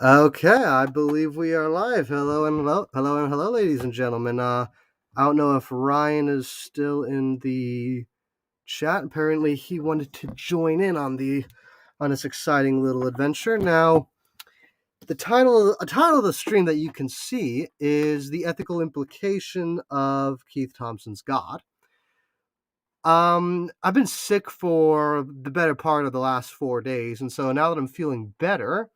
Okay, I believe we are live. Hello, ladies and gentlemen. I don't know if Ryan is still in the chat. Apparently, he wanted to join in on this exciting little adventure. Now, a title of the stream that you can see is the ethical implication of Keith Thompson's God. I've been sick for the better part of the last 4 days, and so now that I'm feeling better,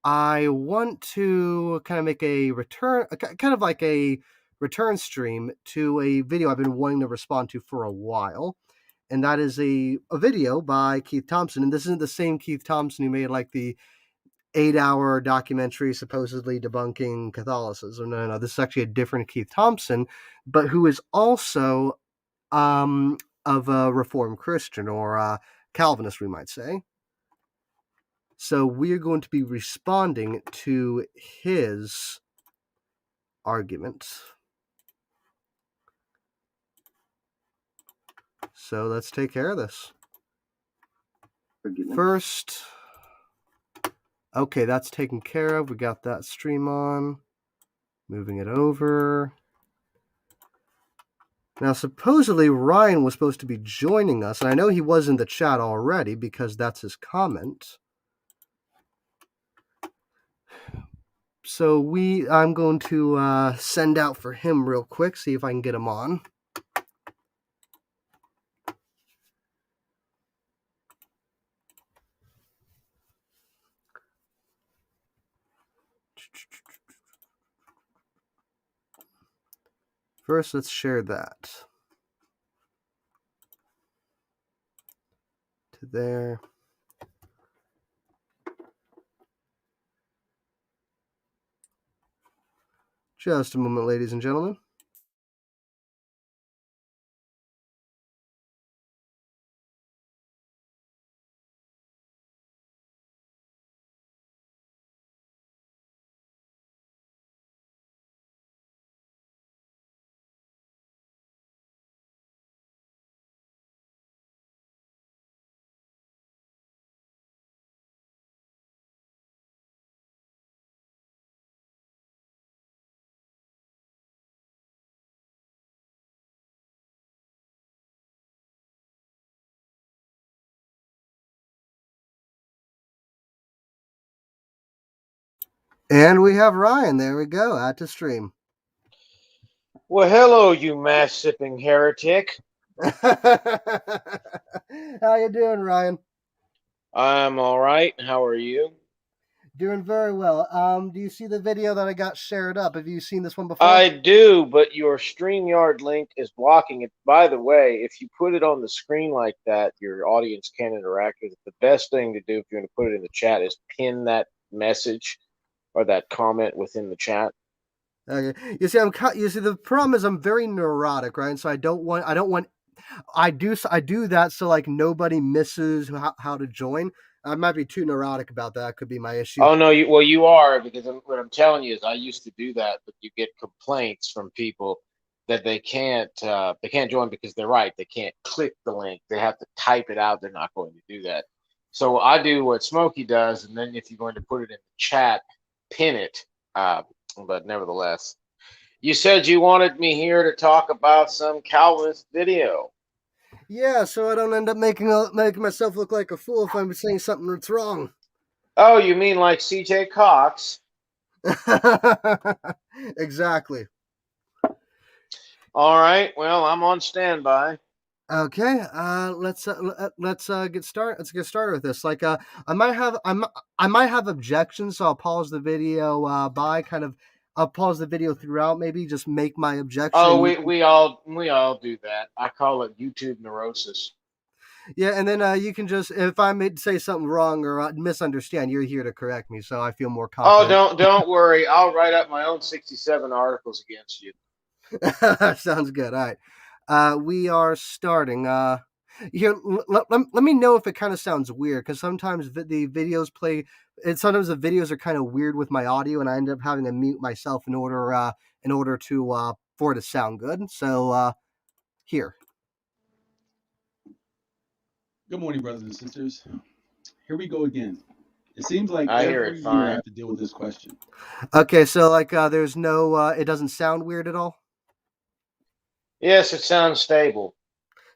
I want to kind of make a return, kind of like a return stream to a video I've been wanting to respond to for a while. And that is a video by Keith Thompson. And this isn't the same Keith Thompson who made like the 8-hour documentary supposedly debunking Catholicism. No. This is actually a different Keith Thompson, but who is also of a Reformed Christian or a Calvinist, we might say. So we're going to be responding to his argument. So let's take care of this. First, okay, that's taken care of. We got that stream on. Moving it over. Now, supposedly Ryan was supposed to be joining us, and I know he was in the chat already because that's his comment. So I'm going to send out for him real quick, see if I can get him on. First, let's share that to there. Just a moment, ladies and gentlemen. And we have Ryan. There we go. Add to stream. Well, hello, you mass-sipping heretic. How you doing, Ryan? I'm all right. How are you? Doing very well. Do you see the video that I got shared up? Have you seen this one before? I do, but your StreamYard link is blocking it. By the way, if you put it on the screen like that, your audience can't interact with it. The best thing to do if you're going to put it in the chat is pin that message or that comment within the chat. Okay. You see, the problem is I'm very neurotic, right? And so I do that so like nobody misses how to join. I might be too neurotic about that. Could be my issue. Oh no, you are, because what I'm telling you is I used to do that, but you get complaints from people that they can't join because they're right. They can't click the link. They have to type it out. They're not going to do that. So I do what Smokey does, and then if you're going to put it in the chat, pin it. But nevertheless, you said you wanted me here to talk about some Calvinist video. Yeah, so I don't end up making myself look like a fool if I'm saying something that's wrong. Oh, you mean like C.J. Cox? Exactly. All right. Well, I'm on standby. Okay, let's get started. Let's get started with this. Like, I might have objections, so I'll pause the video. I'll pause the video throughout. Maybe just make my objection. Oh, we all do that. I call it YouTube neurosis. Yeah, and then you can just, if I say something wrong or misunderstand, you're here to correct me, so I feel more confident. Oh, don't worry. I'll write up my own 67 articles against you. Sounds good. All right. We are starting. Here, let me know if it kind of sounds weird, because sometimes the videos play. Sometimes the videos are kind of weird with my audio, and I end up having to mute myself in order to for it to sound good. So here. Good morning, brothers and sisters. Here we go again. It seems like I hear every it year I fine. have to deal with this question. Okay, so like there's no it doesn't sound weird at all. Yes, it sounds stable.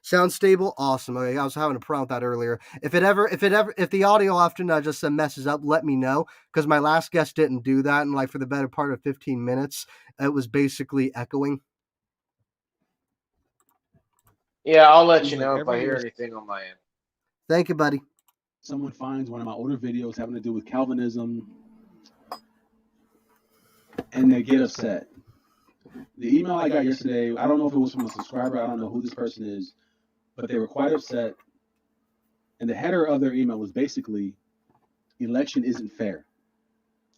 Sounds stable, awesome. Okay, I was having a problem with that earlier. If the audio often just messes up, let me know because my last guest didn't do that, and like for the better part of 15 minutes, it was basically echoing. Yeah, I'll let Seems you like know if I every hear year anything on my end. Thank you, buddy. someone finds one of my older videos having to do with Calvinism and they get upset. The email I got yesterday, I don't know if it was from a subscriber, I don't know who this person is, but they were quite upset. And the header of their email was basically, election isn't fair,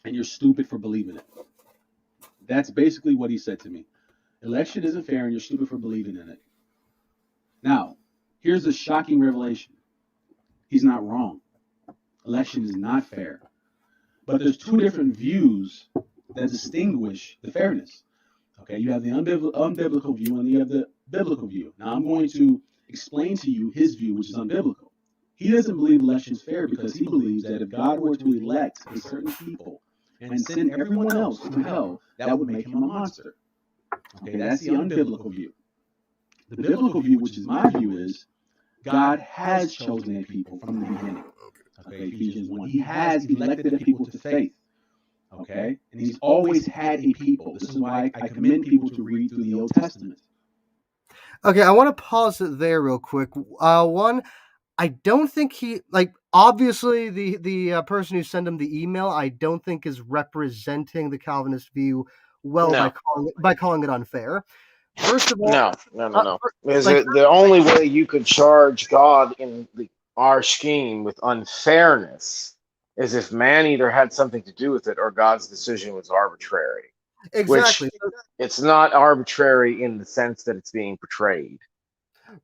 and you're stupid for believing it. That's basically what he said to me. Election isn't fair, and you're stupid for believing in it. Now, here's a shocking revelation. He's not wrong. Election is not fair. But there's two different views that distinguish the fairness. Okay, you have the unbiblical view and you have the biblical view. Now I'm going to explain to you his view, which is unbiblical. He doesn't believe election is fair because he believes that if God were to elect a certain people and send everyone else to hell, that would make him a monster. Okay, that's the unbiblical view. The biblical view, which is my view, is God has chosen a people from the beginning. Okay, Ephesians 1. He has elected a people to faith. Okay, and he's always had a people. This is why I commend people to read through the Old Testament. Okay, I want to pause it there real quick. One, I don't think he like obviously the person who sent him the email. I don't think is representing the Calvinist view well No, by calling it unfair. First of all, no, no, no, no. Is like it the only way you could charge God in our scheme with unfairness is if man either had something to do with it or God's decision was arbitrary, which exactly. it's not arbitrary in the sense that it's being portrayed.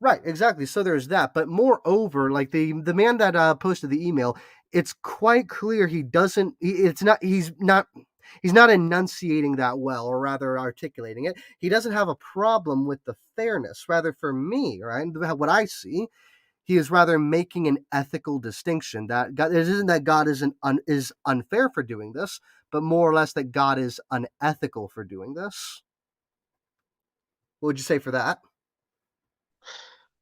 Right, exactly. So there's that. But moreover, like the man that posted the email, it's quite clear he doesn't. He's not enunciating that well, or rather articulating it. He doesn't have a problem with the fairness. Rather, for me, right, what I see, he is rather making an ethical distinction that God, it isn't that God is unfair for doing this, but more or less that God is unethical for doing this. What would you say for that?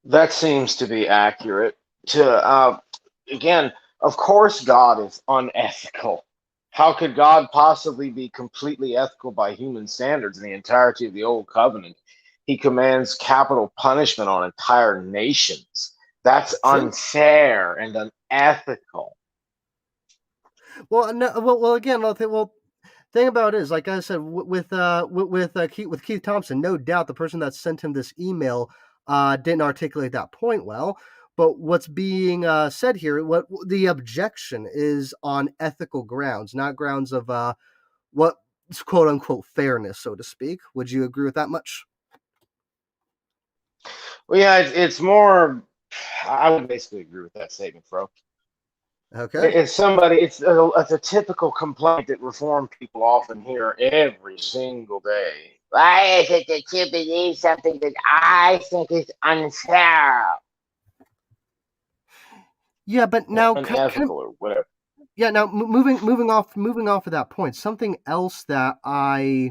That seems to be accurate. To again, of course, God is unethical. How could God possibly be completely ethical by human standards in the entirety of the Old Covenant? He commands capital punishment on entire nations. That's True. unfair and unethical. Well, no, well, again, thing about it is, like I said, with Keith Thompson, no doubt the person that sent him this email didn't articulate that point well. But what's being said here, what the objection is on ethical grounds, not grounds of what quote unquote fairness, so to speak. Would you agree with that much? Well, yeah, it's more. I would basically agree with that statement, bro. Okay. It's somebody. It's a typical complaint that Reformed people often hear every single day. Why is it that you believe something that I think is unfair Yeah, but or now unethical or whatever? yeah, now moving off of that point, something else that I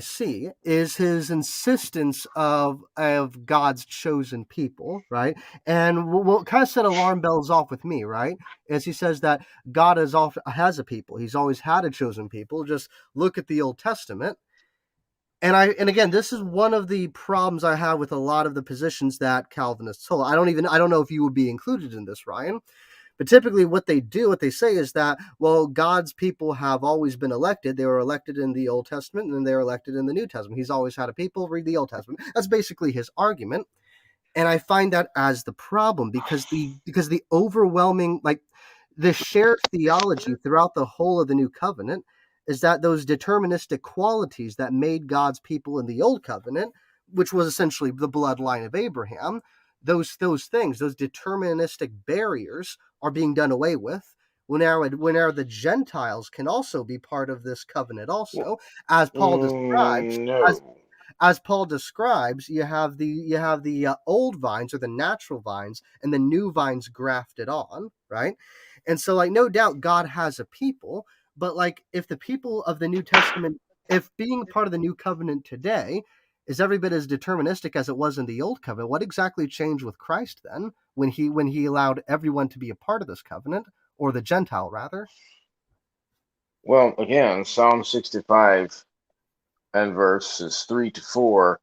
see is his insistence of God's chosen people, right? And what kind of set alarm bells off with me, right? Is he says that God has a people. He's always had a chosen people. Just look at the Old Testament. And again, this is one of the problems I have with a lot of the positions that Calvinists hold. I don't know if you would be included in this, Ryan. But typically, what they say is that, well, God's people have always been elected. They were elected in the Old Testament, and then they were elected in the New Testament. He's always had a people. Read the Old Testament. That's basically his argument, and I find that as the problem because the overwhelming the shared theology throughout the whole of the New Covenant is that those deterministic qualities that made God's people in the Old Covenant, which was essentially the bloodline of Abraham, those things, those deterministic barriers are being done away with. Whenever the Gentiles can also be part of this covenant, also as Paul describes, as No. as Paul describes, you have the old vines or the natural vines and the new vines grafted on, right? And so, like, no doubt God has a people, but like, if the people of the New Testament, if being part of the new covenant today is every bit as deterministic as it was in the old covenant, what exactly changed with Christ then when he allowed everyone to be a part of this covenant, or the Gentile rather? Well, again, Psalm 65 and verses 3 to 4.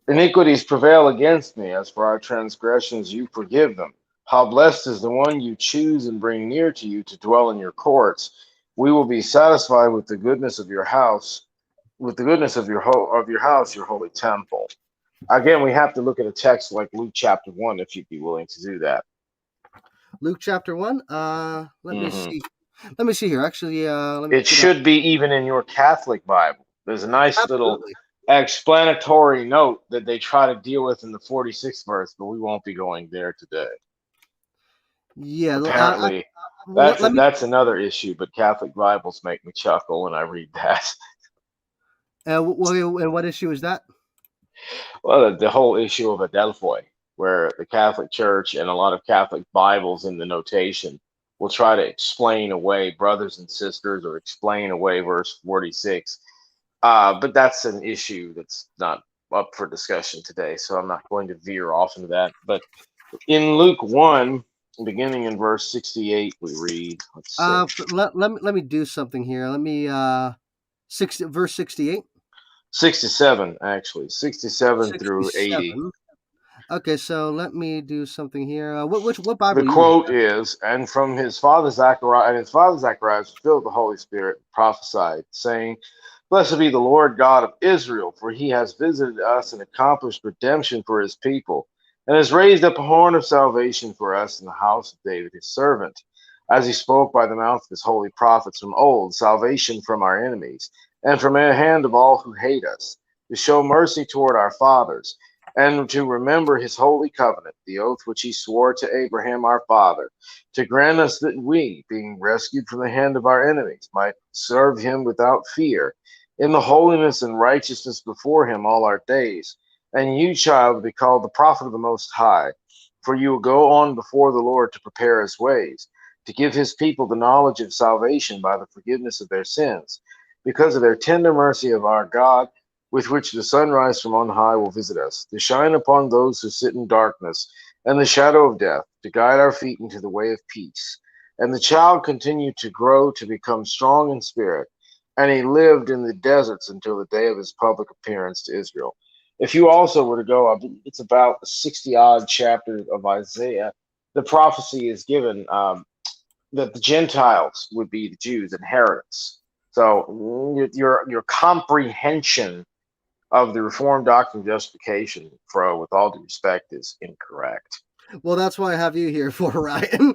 Iniquities prevail against me. As for our transgressions, you forgive them. How blessed is the one you choose and bring near to you to dwell in your courts. We will be satisfied with the goodness of your house, with the goodness of your house, your holy temple. Again, we have to look at a text like Luke chapter 1 if you'd be willing to do that. Luke chapter 1. Let me see. Let me see here. Actually, let me It should be even in your Catholic Bible. There's a nice little absolutely. explanatory note that they try to deal with in the 46th verse, but we won't be going there today. Yeah. Apparently, Let me. that's another issue, but Catholic Bibles make me chuckle when I read that. And what issue is that? Well, the whole issue of Adelphoi, where the Catholic Church and a lot of Catholic Bibles in the notation will try to explain away brothers and sisters or explain away verse 46. But that's an issue that's not up for discussion today, so I'm not going to veer off into that. But in Luke 1, beginning in verse 68, we read, let's see. Let me do something here. Let me verse 68. 67, actually. 67 through 80. 67. Okay, so let me do something here. What The Bible are you reading? quote is, and from his father Zacharias, and his father Zacharias was filled with the Holy Spirit, prophesied, saying, Blessed be the Lord God of Israel, for he has visited us and accomplished redemption for his people, and has raised up a horn of salvation for us in the house of David his servant, as he spoke by the mouth of his holy prophets from old, salvation from our enemies, and from the hand of all who hate us, to show mercy toward our fathers, and to remember his holy covenant, the oath which he swore to Abraham our father, to grant us that we, being rescued from the hand of our enemies, might serve him without fear, in the holiness and righteousness before him all our days. And you, child, will be called the prophet of the Most High, for you will go on before the Lord to prepare his ways, to give his people the knowledge of salvation by the forgiveness of their sins, because of their tender mercy of our God, with which the sunrise from on high will visit us, to shine upon those who sit in darkness and the shadow of death, to guide our feet into the way of peace. And the child continued to grow to become strong in spirit, and he lived in the deserts until the day of his public appearance to Israel. If you also were to go, I believe it's about the 60-odd chapter of Isaiah, the prophecy is given that the Gentiles would be the Jews' inheritance. So your comprehension of the Reformed doctrine of justification, Fro, with all due respect, is incorrect. Well, that's why I have you here for, Ryan.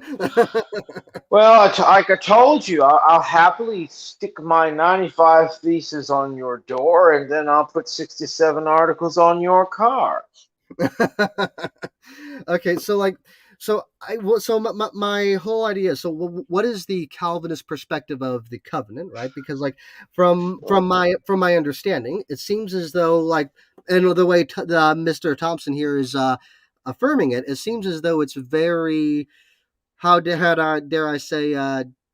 Well, like I told you, I'll happily stick my 95 thesis on your door, and then I'll put 67 articles on your car. Okay, so my whole idea. So what is the Calvinist perspective of the covenant, right? Because like from my understanding, it seems as though like, and the way Mr. Thompson here is affirming it, it seems as though it's very dare I say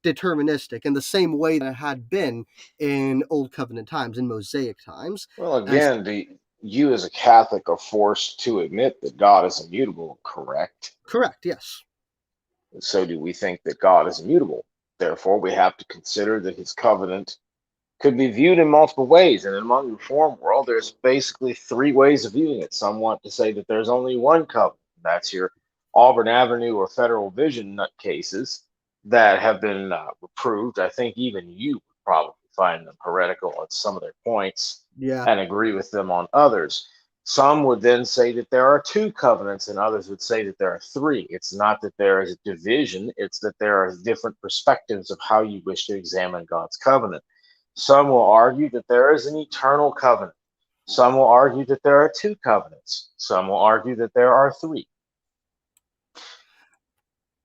deterministic in the same way that it had been in Old Covenant times, in Mosaic times. Well, As again, you as a Catholic are forced to admit that God is immutable, correct? correct, yes. So do we think that God is immutable. Therefore, we have to consider that his covenant could be viewed in multiple ways. And among the Reformed world, there's basically three ways of viewing it. Some want to say that there's only one covenant. That's your Auburn Avenue or Federal Vision nutcases that have been reproved. I think even you would probably find them heretical on some of their points Yeah. and agree with them on others. Some would then say that there are two covenants, and others would say that there are three. It's not that there is a division, it's that there are different perspectives of how you wish to examine God's covenant. Some will argue that there is an eternal covenant. Some will argue that there are two covenants. Some will argue that there are three.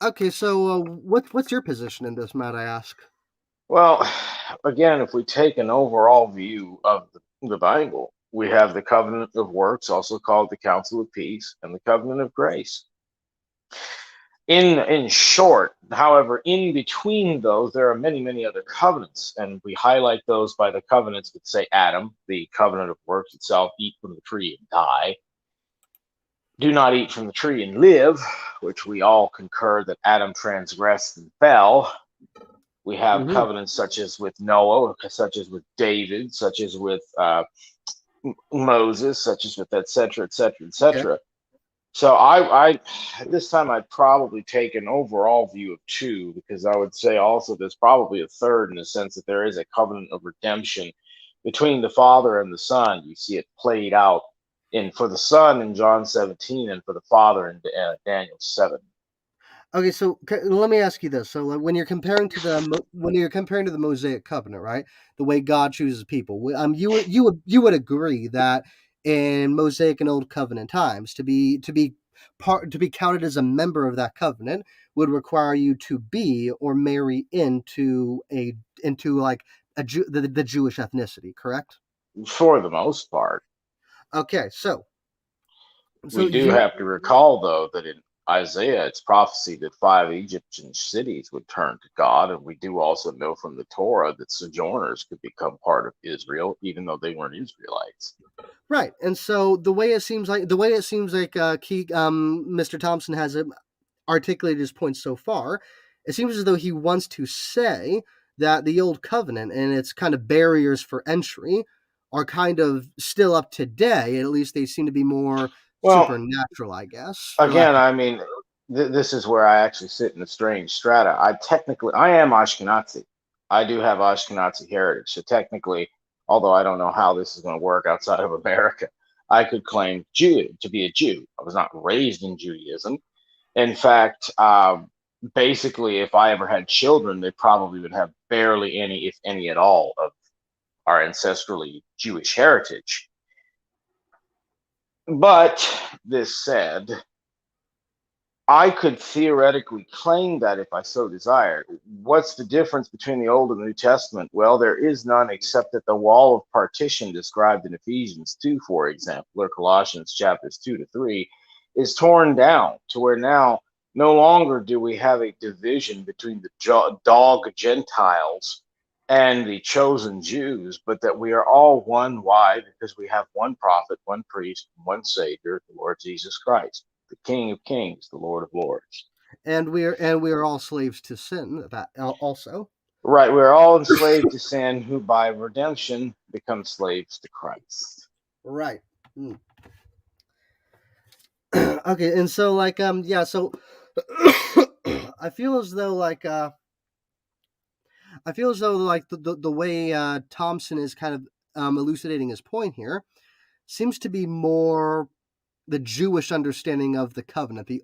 Okay, so what's your position in this, might I ask? Well, again, if we take an overall view of the Bible, we have the covenant of works, also called the counsel of peace, and the covenant of grace. In short, however, in between those, there are many other covenants, and we highlight those by the covenants that say Adam, the covenant of works itself, eat from the tree and die. Do not eat from the tree and live, which we all concur that Adam transgressed and fell. We have covenants such as with Noah, such as with David, such as with Moses, such as with etc., etc., etc. So I at this time I'd probably take an overall view of two, because I would say also there's probably a third, in the sense that there is a covenant of redemption between the Father and the Son. You see it played out for the Son in John 17, and for the Father in Daniel 7. Okay, so let me ask you this: so like, when you're comparing to the Mosaic covenant, right? The way God chooses people, you would agree that in Mosaic and Old Covenant times, to be counted as a member of that covenant would require you to be or marry into like the Jewish ethnicity, correct? For the most part. Okay, so we do have to recall, though, that in Isaiah, it's prophecy that 5 Egyptian cities would turn to God, and we do also know from the Torah that sojourners could become part of Israel, even though they weren't Israelites. Right, and so the way it seems like Mr. Thompson has articulated his point so far, it seems as though he wants to say that the Old Covenant and its kind of barriers for entry are kind of still up today. At least they seem to be more supernatural, I guess. Again, I mean, this is where I actually sit in a strange strata. I am Ashkenazi. I do have Ashkenazi heritage. So technically, although I don't know how this is going to work outside of America, I could claim to be a Jew. I was not raised in Judaism. In fact, basically, if I ever had children, they probably would have barely any, if any at all, of our ancestrally Jewish heritage. But this said, I could theoretically claim that if I so desired. What's the difference between the Old and the New Testament? Well, there is none, except that the wall of partition described in Ephesians 2, for example, or Colossians chapters 2 to 3, is torn down to where now no longer do we have a division between the dog Gentiles and the chosen Jews, but that we are all one. Why? Because we have one prophet, one priest, one Savior, the Lord Jesus Christ, the King of Kings, the Lord of Lords. And we are all slaves to sin. That also. Right, we're all enslaved to sin, who by redemption become slaves to Christ. Right. Okay, and so so I feel as though the way Thompson is kind of elucidating his point here seems to be more the Jewish understanding of the covenant, the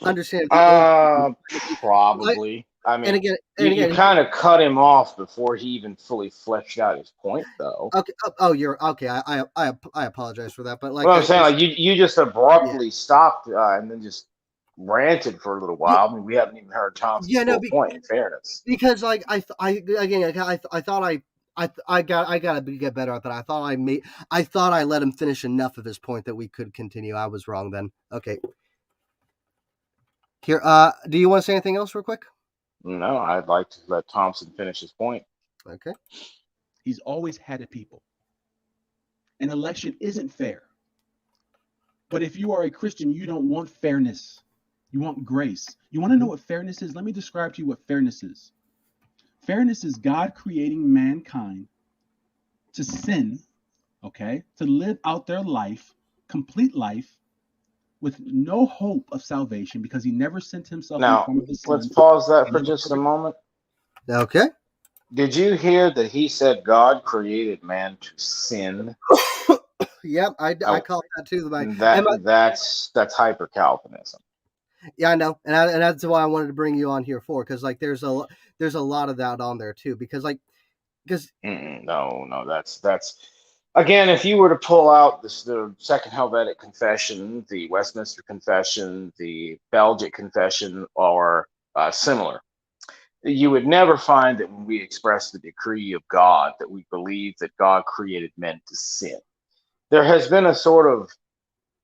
understanding of the probably. I mean, you kind of cut him off before he even fully fleshed out his point, though. Okay. Oh, you're okay. I apologize for that, but well, I'm saying, you just abruptly stopped and then just ranted for a little while. I mean, we haven't even heard Thompson's full point. In fairness, because I thought I gotta get better at that. I thought I let him finish enough of his point that we could continue. I was wrong then. Okay. Here, do you want to say anything else real quick? No, I'd like to let Thompson finish his point. Okay. He's always had a people. An election isn't fair. But if you are a Christian, you don't want fairness. You want grace. You want to know what fairness is? Let me describe to you what fairness is. Fairness is God creating mankind to sin, okay, to live out their life, complete life, with no hope of salvation because he never sent himself in the form of the Son. Let's pause that for just a moment. Okay. Did you hear that he said God created man to sin? Yep, I call that too. That's hyper Calvinism. Yeah, I know, and that's why I wanted to bring you on here for, because there's a lot of that on there too, because no, that's again, if you were to pull out the Second Helvetic Confession, the Westminster Confession, the Belgic Confession, or similar, you would never find that when we express the decree of God that we believe that God created men to sin. There has been a sort of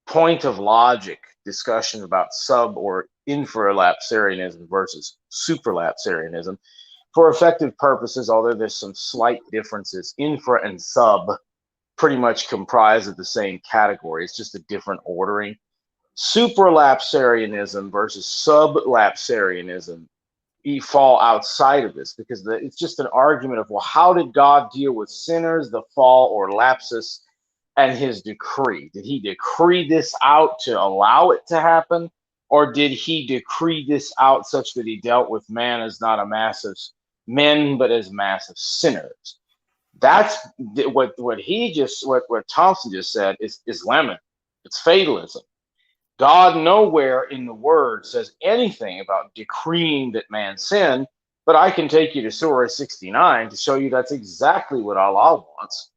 point of logic discussion about sub or infralapsarianism versus supralapsarianism. For effective purposes, although there's some slight differences, infra and sub pretty much comprise of the same category. It's just a different ordering. Supralapsarianism versus sublapsarianism fall outside of this because it's just an argument of, well, how did God deal with sinners, the fall or lapsus, and his decree? Did he decree this out to allow it to happen? Or did he decree this out such that he dealt with man as not a mass of men, but as mass of sinners? That's what Thompson just said is lemon. It's fatalism. God nowhere in the word says anything about decreeing that man sin, but I can take you to Surah 69 to show you that's exactly what Allah wants.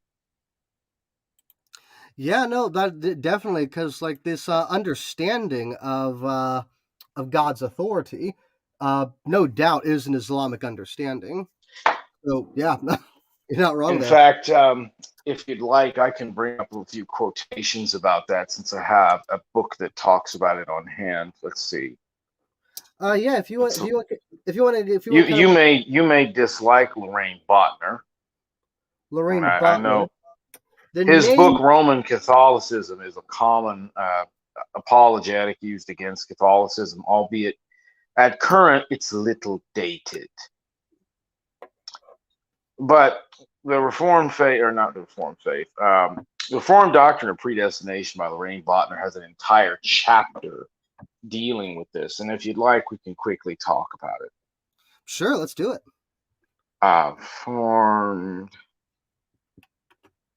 Yeah, no, that definitely, because like this understanding of God's authority, no doubt is an Islamic understanding. So yeah, you're not wrong In there. fact, if you'd like, I can bring up a few quotations about that since I have a book that talks about it on hand. Let's see. Yeah, if you want, You may dislike Lorraine Botner. Lorraine I Butler. know his book Roman Catholicism is a common apologetic used against Catholicism, albeit at current it's a little dated. But the Reformed faith, or not the Reformed faith, the Reformed Doctrine of Predestination by Lorraine Botner has an entire chapter dealing with this. And if you'd like, we can quickly talk about it. Sure, let's do it. Formed.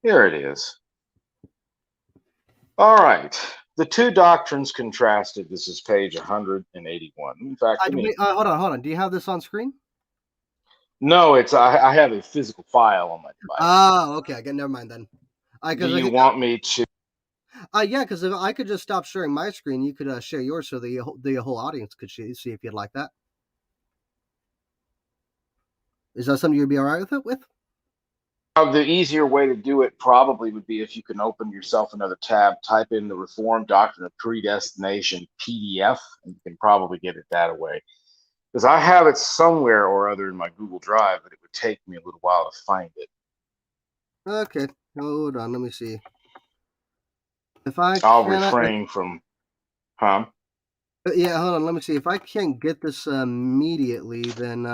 Here it is. All right. The two doctrines contrasted. This is page 181. In fact, hold on. Do you have this on screen? No, I have a physical file on my device. Oh, okay. Never mind then. Do you want me to? Yeah, because if I could just stop sharing my screen, you could share yours so the whole audience could see if you'd like that. Is that something you'd be all right with? The easier way to do it probably would be if you can open yourself another tab, type in the Reformed Doctrine of Predestination PDF, and you can probably get it that way. Because I have it somewhere or other in my Google Drive, but it would take me a little while to find it. Okay, hold on. Let me see. I'll refrain from, huh? Yeah, hold on. Let me see. If I can't get this immediately, then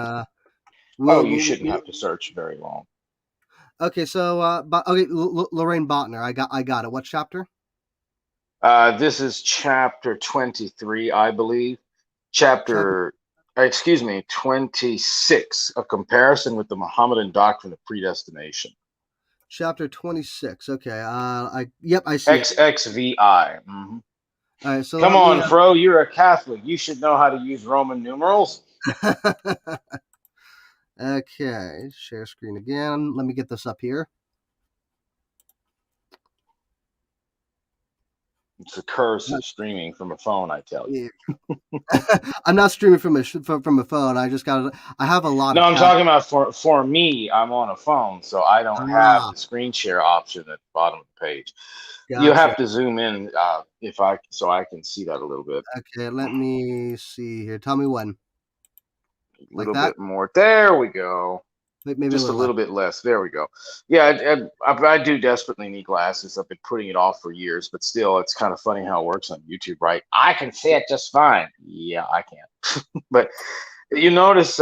you shouldn't have to search very long. Okay, so Lorraine Botner, I got it. What chapter? This is chapter 23, I believe. Excuse me, 26, a comparison with the Mohammedan doctrine of predestination. Chapter 26. Okay. I see XXVI. Mm-hmm. All right, so come on, Fro, you're a Catholic. You should know how to use Roman numerals. Okay, share screen again. Let me get this up here. It's a curse of streaming from a phone, I tell you. I'm not streaming from a phone. I have a lot. No, I'm talking about for me. I'm on a phone, so I don't have the screen share option at the bottom of the page. Gotcha. You have to zoom in so I can see that a little bit. Okay, let me see here. Tell me when. A little bit more. There we go. Maybe just a little bit less. There we go. Yeah, I do desperately need glasses. I've been putting it off for years, but still, it's kind of funny how it works on YouTube, right? I can see it just fine. Yeah, I can. But you notice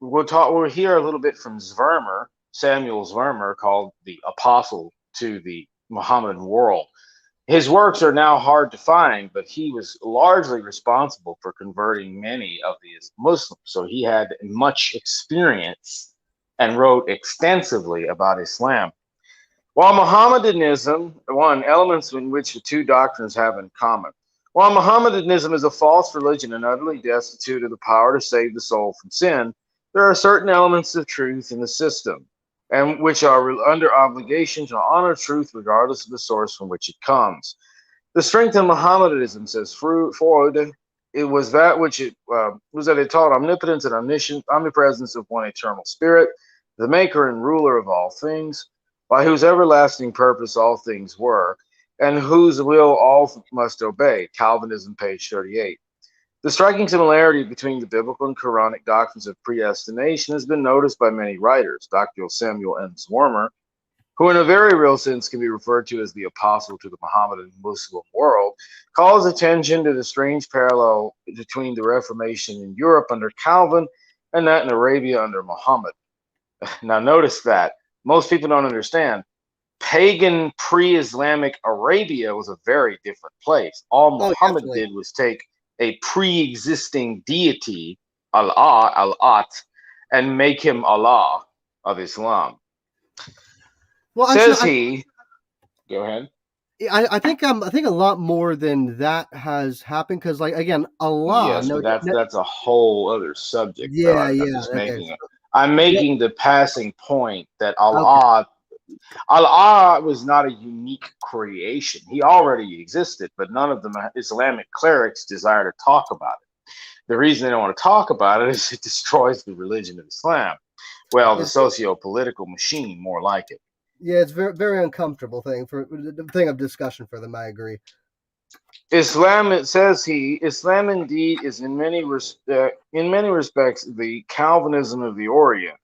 we'll hear a little bit from Samuel Zwermer, called the apostle to the Mohammedan world. His works are now hard to find, but he was largely responsible for converting many of these Muslims. So he had much experience and wrote extensively about Islam. While Mohammedanism, elements in which the two doctrines have in common. While Mohammedanism is a false religion and utterly destitute of the power to save the soul from sin, there are certain elements of truth in the system, and which are under obligation to honor truth regardless of the source from which it comes. The strength in Mohammedanism, says Freud, it was that which it was that it taught omnipotence and omnipresence of one eternal spirit, the maker and ruler of all things, by whose everlasting purpose all things were, and whose will all must obey. Calvinism, page 38. The striking similarity between the biblical and Quranic doctrines of predestination has been noticed by many writers. Dr. Samuel M. Zwermer, who in a very real sense can be referred to as the apostle to the Mohammedan Muslim world, calls attention to the strange parallel between the Reformation in Europe under Calvin and that in Arabia under Muhammad. Now notice that most people don't understand. Pagan pre-Islamic Arabia was a very different place. All Oh, Muhammad definitely. did was take a pre-existing deity, Allah, Al-At, and make him Allah of Islam. Well, Says actually, he, go ahead. I think a lot more than that has happened because, like, again, Allah. Yes, No, but that's a whole other subject, though. yeah, I'm yeah. just Okay. making it. I'm Yeah, making the passing point that okay. Allah was not a unique creation. He already existed, but none of the Islamic clerics desire to talk about it. The reason they don't want to talk about it is it destroys the religion of Islam. Well, the It's, socio-political machine, more like it. yeah, it's very very uncomfortable thing of discussion for them. I agree. Islam, it says he, Islam indeed is in many respects the Calvinism of the Orient.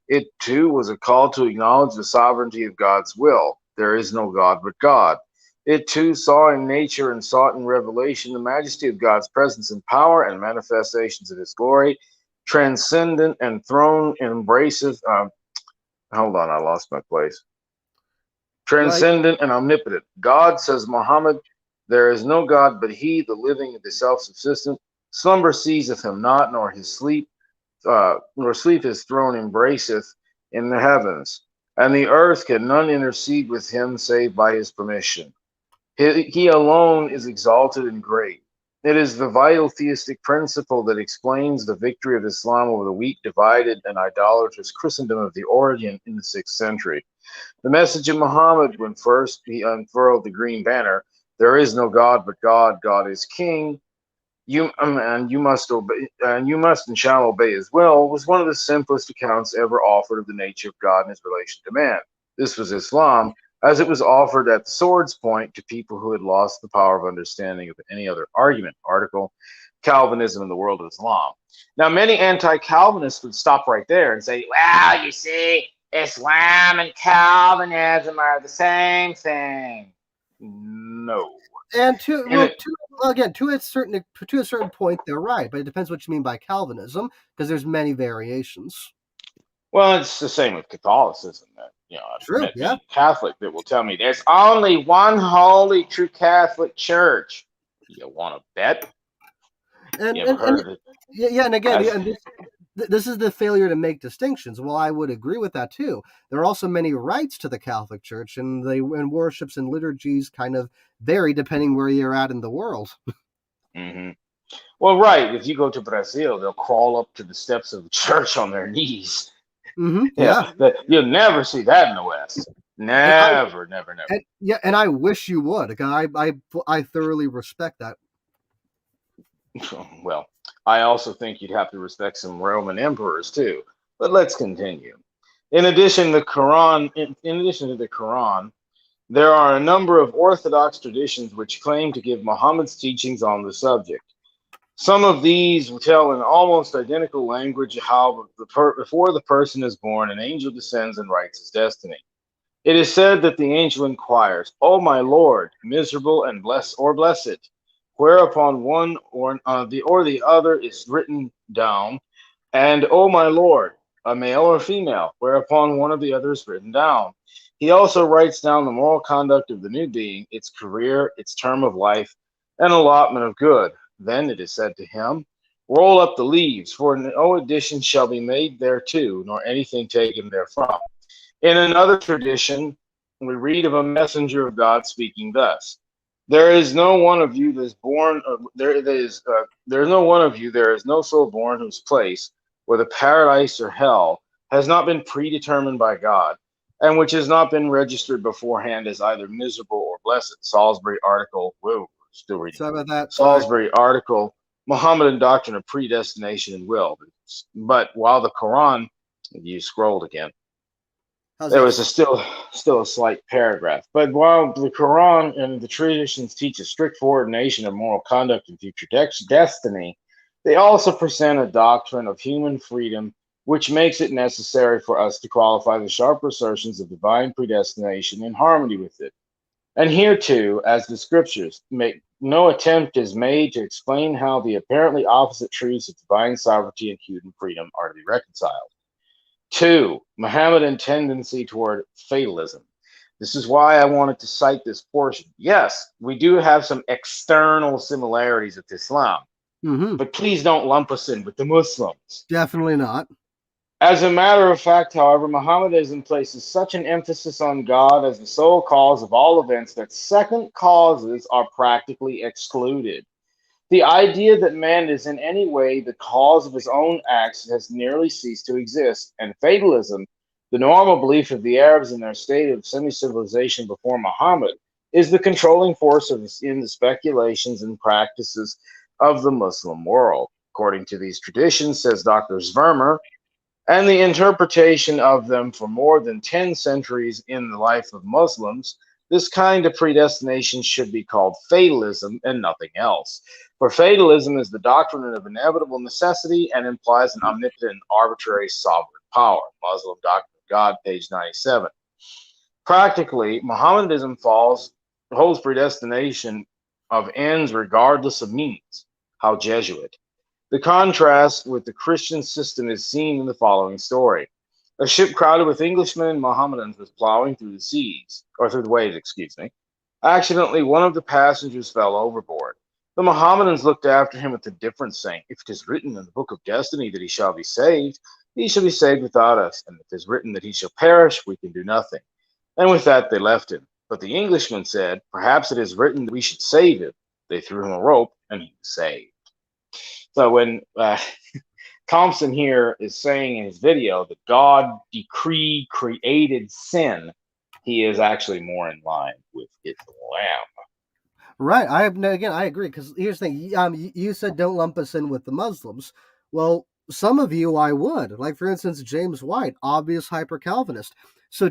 It too was a call to acknowledge the sovereignty of God's will. There is no God but God. It too saw in nature and sought in revelation the majesty of God's presence and power and manifestations of his glory, transcendent and throne embraces. Hold on, I lost my place. Like, Transcendent and omnipotent. God, says Muhammad, there is no God but he, the living and the self-subsistent. Slumber seizeth him not, nor sleep his throne embraceth in the heavens. And the earth can none intercede with him save by his permission. He alone is exalted and great. It is the vital theistic principle that explains the victory of Islam over the weak, divided, and idolatrous Christendom of the Orient in the 6th century. The message of Muhammad, when first he unfurled the green banner, there is no God but God, God is King, you must obey, and you must and shall obey his will, was one of the simplest accounts ever offered of the nature of God and his relation to man. This was Islam, as it was offered at the sword's point to people who had lost the power of understanding of any other argument. Article, Calvinism in the World of Islam. Now, many anti-Calvinists would stop right there and say, well, you see, Islam and Calvinism are the same thing. No. and And to a certain point, they're right, but it depends what you mean by Calvinism because there's many variations. well, it's the same with Catholicism. That I've True. met Yeah. many Catholics that will tell me there's only one holy, true Catholic Church. You want to bet? And You ever and, heard and of it? yeah, and again, As, yeah, and this is the failure to make distinctions. Well, I would agree with that too. There are also many rites to the Catholic Church, and worships and liturgies kind of vary depending where you're at in the world. mm-hmm. Well, right. If you go to Brazil, they'll crawl up to the steps of the church on their knees. Yeah, You'll never see that in the West. and Never, never, never. and I wish you would. I thoroughly respect that. Well, I also think you'd have to respect some Roman emperors too. But let's continue. In addition to the Quran, there are a number of Orthodox traditions which claim to give Muhammad's teachings on the subject. Some of these tell in almost identical language how before the person is born, an angel descends and writes his destiny. It is said that the angel inquires, "O my Lord, miserable and blessed," whereupon one or the other is written down, and "O my Lord, a male or female," whereupon one of the others is written down. He also writes down the moral conduct of the new being, its career, its term of life, and allotment of good. Then it is said to him, "Roll up the leaves, for no addition shall be made thereto, nor anything taken therefrom." In another tradition, we read of a messenger of God speaking thus: "There is no one of you that is born. There is no one of you. There is no soul born whose place, whether paradise or hell, has not been predetermined by God, and which has not been registered beforehand as either miserable or blessed." Salisbury article. Whoa, still reading. Sorry about that. Sorry. Salisbury article, Mohammedan Doctrine of Predestination and Will. But while the Quran, you scrolled again, there was still a slight paragraph. But while the Quran and the traditions teach a strict foreordination of moral conduct and future destiny, They also present a doctrine of human freedom, which makes it necessary for us to qualify the sharper assertions of divine predestination in harmony with it. And here too, as the scriptures make no attempt is made to explain how the apparently opposite truths of divine sovereignty and human freedom are to be reconciled. 2. Mohammedan tendency toward fatalism. This is why I wanted to cite this portion. Yes, we do have some external similarities with Islam, but please don't lump us in with the Muslims. Definitely not. As a matter of fact, however, Mohammedanism places such an emphasis on God as the sole cause of all events that second causes are practically excluded. The idea that man is in any way the cause of his own acts has nearly ceased to exist, and fatalism, the normal belief of the Arabs in their state of semi-civilization before Muhammad, is the controlling force in the speculations and practices of the Muslim world. According to these traditions, says Dr. Zvermer, and the interpretation of them for more than 10 centuries in the life of Muslims, this kind of predestination should be called fatalism and nothing else. For fatalism is the doctrine of inevitable necessity and implies an omnipotent, arbitrary, sovereign power. Muslim Doctrine of God, page 97. Practically, Mohammedanism holds predestination of ends regardless of means. How Jesuit. The contrast with the Christian system is seen in the following story. A ship crowded with Englishmen and Mohammedans was plowing through the waves, Accidentally, one of the passengers fell overboard. The Mohammedans looked after him with indifference, saying, "If it is written in the book of destiny that he shall be saved without us. And if it is written that he shall perish, we can do nothing." And with that, they left him. But the Englishmen said, "Perhaps it is written that we should save him." They threw him a rope, and he was saved. So when Thompson here is saying in his video that God created sin, he is actually more in line with Islam. Right. I agree. Because here's the thing. You said don't lump us in with the Muslims. Well, some of you I would. Like, for instance, James White, obvious hyper-Calvinist. His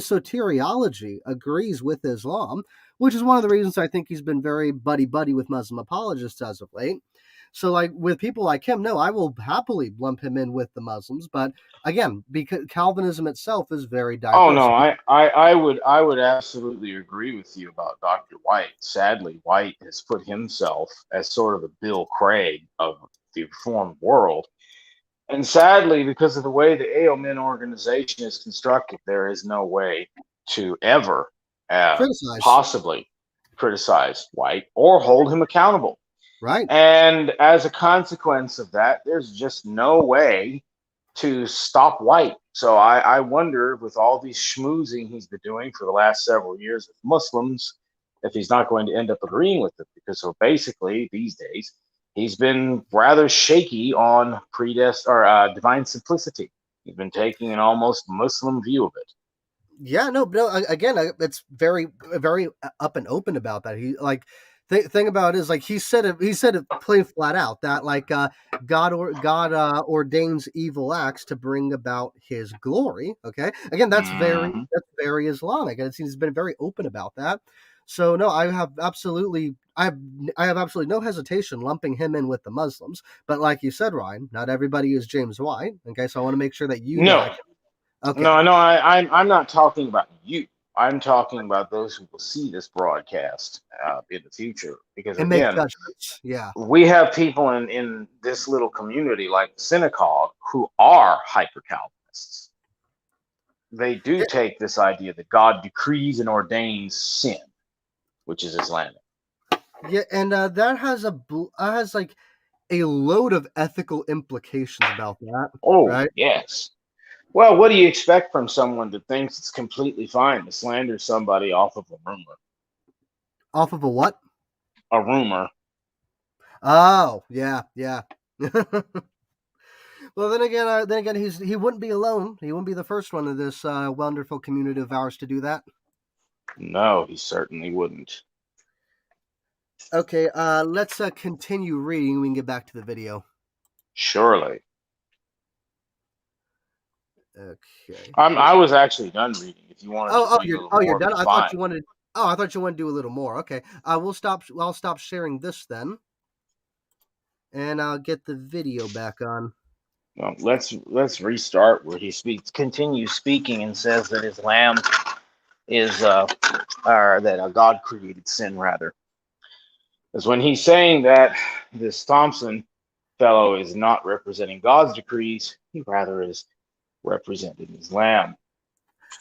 soteriology agrees with Islam, which is one of the reasons I think he's been very buddy-buddy with Muslim apologists as of late. So, like, with people like him, no, I will happily lump him in with the Muslims. But again, because Calvinism itself is very diverse. Oh no, I would absolutely agree with you about Dr. White. Sadly, White has put himself as sort of a Bill Craig of the Reformed world. And sadly, because of the way the AOMN organization is constructed, there is no way to ever possibly criticize White or hold him accountable. Right. And as a consequence of that, there's just no way to stop White. So I wonder, with all these schmoozing he's been doing for the last several years with Muslims, if he's not going to end up agreeing with them. Because so basically, these days, he's been rather shaky on divine simplicity. He's been taking an almost Muslim view of it. Yeah, no, again, it's very, very up and open about that. He thing about it is, like, he said it plain flat out that, like, God ordains evil acts to bring about His glory. Okay, again, that's very Islamic, and it seems he's been very open about that. So no, I have absolutely no hesitation lumping him in with the Muslims. But like you said, Ryan, not everybody is James White. Okay, so I want to make sure that you know. Okay. No, I'm not talking about you. I'm talking about those who will see this broadcast in the future. Because and again, make judgments. Yeah, we have people in this little community like the synagogue who are hyper-Calvinists. They do take this idea that God decrees and ordains sin, which is Islamic. Yeah, and that has like a load of ethical implications about that. Oh, right? Yes. Well, what do you expect from someone that thinks it's completely fine to slander somebody off of a rumor? Off of a what? A rumor. Oh, yeah. Well, then again, he wouldn't be alone. He wouldn't be the first one of this wonderful community of ours to do that. No, he certainly wouldn't. Okay, let's continue reading. We can get back to the video. Surely. Okay. I was actually done reading. If you wanted to read you're done. I thought you wanted to do a little more. Okay. I'll stop sharing this then. and I'll get the video back on. Well, let's restart where he continues speaking and says that his lamb is or that God created sin rather. Because when he's saying that this Thompson fellow is not representing God's decrees, he rather is representing his lamb.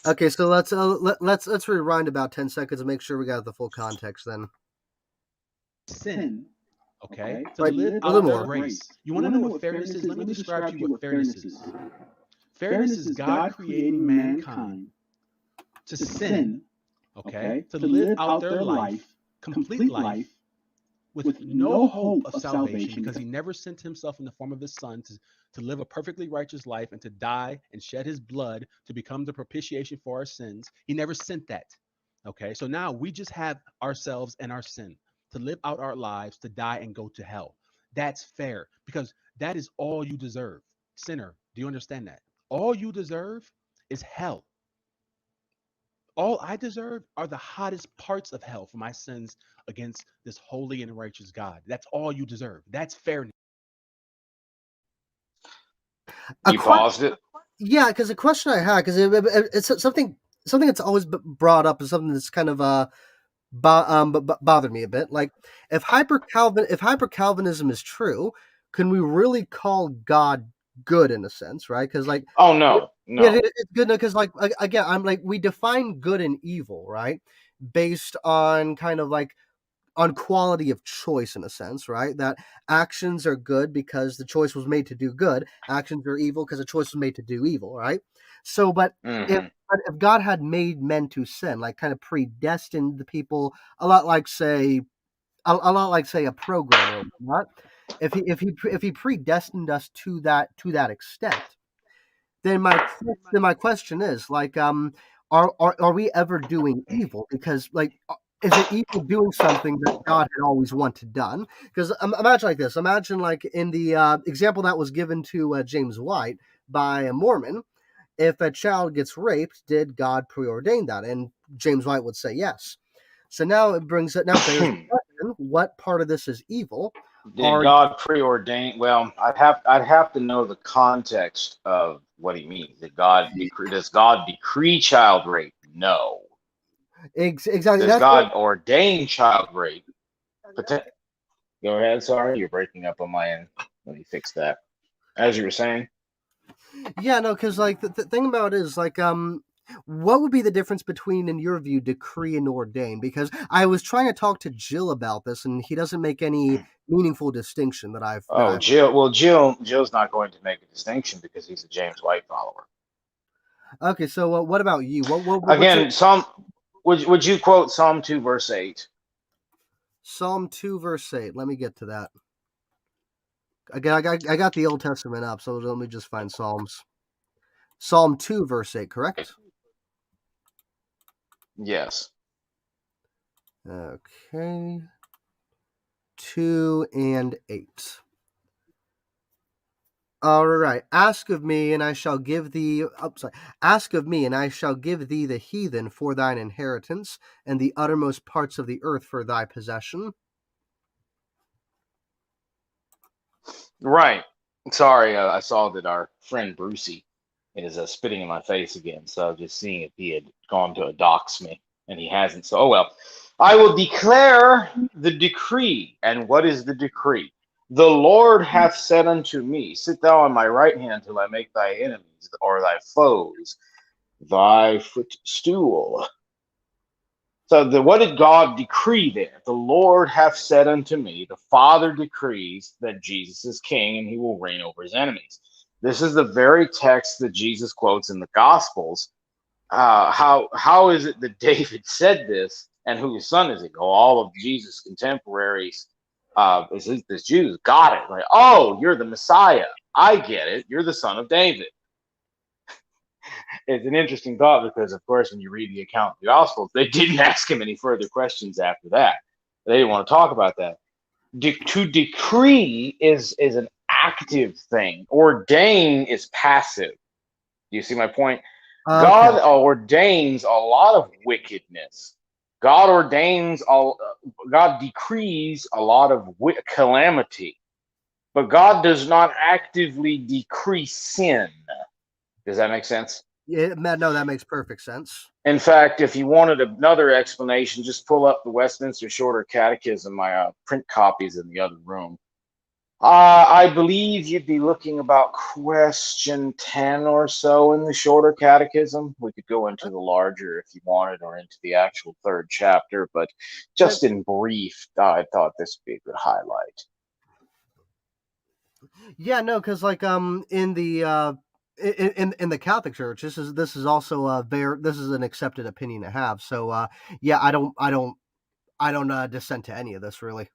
Okay, so let's rewind about 10 seconds and make sure we got the full context then. Sin, okay, to Right, live a out little their more. grace. You want to know what fairness is? Let me describe to you what fairness is. Fairness is God creating mankind to sin, okay, to live out their life, complete life, with no hope of salvation, because he never sent himself in the form of his son to live a perfectly righteous life and to die and shed his blood to become the propitiation for our sins. He never sent that. Okay, so now we just have ourselves and our sin to live out our lives, to die and go to hell. That's fair, because that is all you deserve. Sinner, do you understand that? All you deserve is hell. All I deserve are the hottest parts of hell for my sins against this holy and righteous God. That's all you deserve. That's fairness. You paused it? Yeah, because the question I had, because it's something that's always brought up, and something that's kind of bothered me a bit. Like, if hyper Calvinism is true, can we really call God good in a sense, right? Because like, oh no, yeah, it's good because like again, I'm like, we define good and evil, right, based on kind of like on quality of choice in a sense, right? That actions are good because the choice was made to do good. Actions are evil because the choice was made to do evil, right? So, but if God had made men to sin, like kind of predestined the people, a lot like say a programmer, not if he predestined us to that extent, then my question is like, are we ever doing evil? Because like, is it evil doing something that God had always wanted done? Because imagine like this. Imagine like in the example that was given to James White by a Mormon. If a child gets raped, did God preordain that? And James White would say yes. So now it brings it. Now there's the question: what part of this is evil? Did God preordain? Well, I'd have to know the context of what he means. Does God decree child rape? No. Exactly. Does God ordain child rape? Go ahead. Sorry, you're breaking up on my end. Let me fix that. As you were saying. Yeah, no, because like the thing about it is like, what would be the difference between, in your view, decree and ordain? Because I was trying to talk to Jill about this, and he doesn't make any meaningful distinction that I've. Jill. Well, Jill's not going to make a distinction because he's a James White follower. Okay, so what about you? Again, would you quote Psalm 2 verse 8? Psalm 2 verse 8. Let me get to that. Again, I got the Old Testament up, so let me just find Psalms. Psalm 2 verse 8, correct? Yes. Okay. 2 and 8. All right. Ask of me, and I shall give thee. Ask of me, and I shall give thee the heathen for thine inheritance, and the uttermost parts of the earth for thy possession. Right. Sorry, I saw that our friend Brucey is spitting in my face again. So I was just seeing if he had gone to dox me, and he hasn't. So, oh well. I will declare the decree. And what is the decree? The Lord hath said unto me, sit thou on my right hand till I make thy enemies or thy foes thy footstool. So what did God decree there? The Lord hath said unto me, the Father decrees that Jesus is king and he will reign over his enemies. This is the very text that Jesus quotes in the Gospels. How is it that David said this, and whose son is he? Oh, all of Jesus' contemporaries, this Jews got it. Like, oh, you're the Messiah. I get it. You're the son of David. It's an interesting thought because, of course, when you read the account of the Gospels, they didn't ask him any further questions after that. They didn't want to talk about that. To decree is an active thing. Ordain is passive. Do you see my point? Okay. God ordains a lot of wickedness. God decrees a lot of calamity. but God does not actively decrease sin. Does that make sense? Yeah, no, that makes perfect sense. In fact, if you wanted another explanation, just pull up the Westminster Shorter Catechism. My print copies in the other room. I believe you'd be looking about question 10 or so in the Shorter Catechism. We could go into the larger if you wanted, or into the actual third chapter, but just in brief, I thought this would be a good highlight. Yeah, no, because like in the in the Catholic Church, this is also this is an accepted opinion to have. So yeah, I don't dissent to any of this really.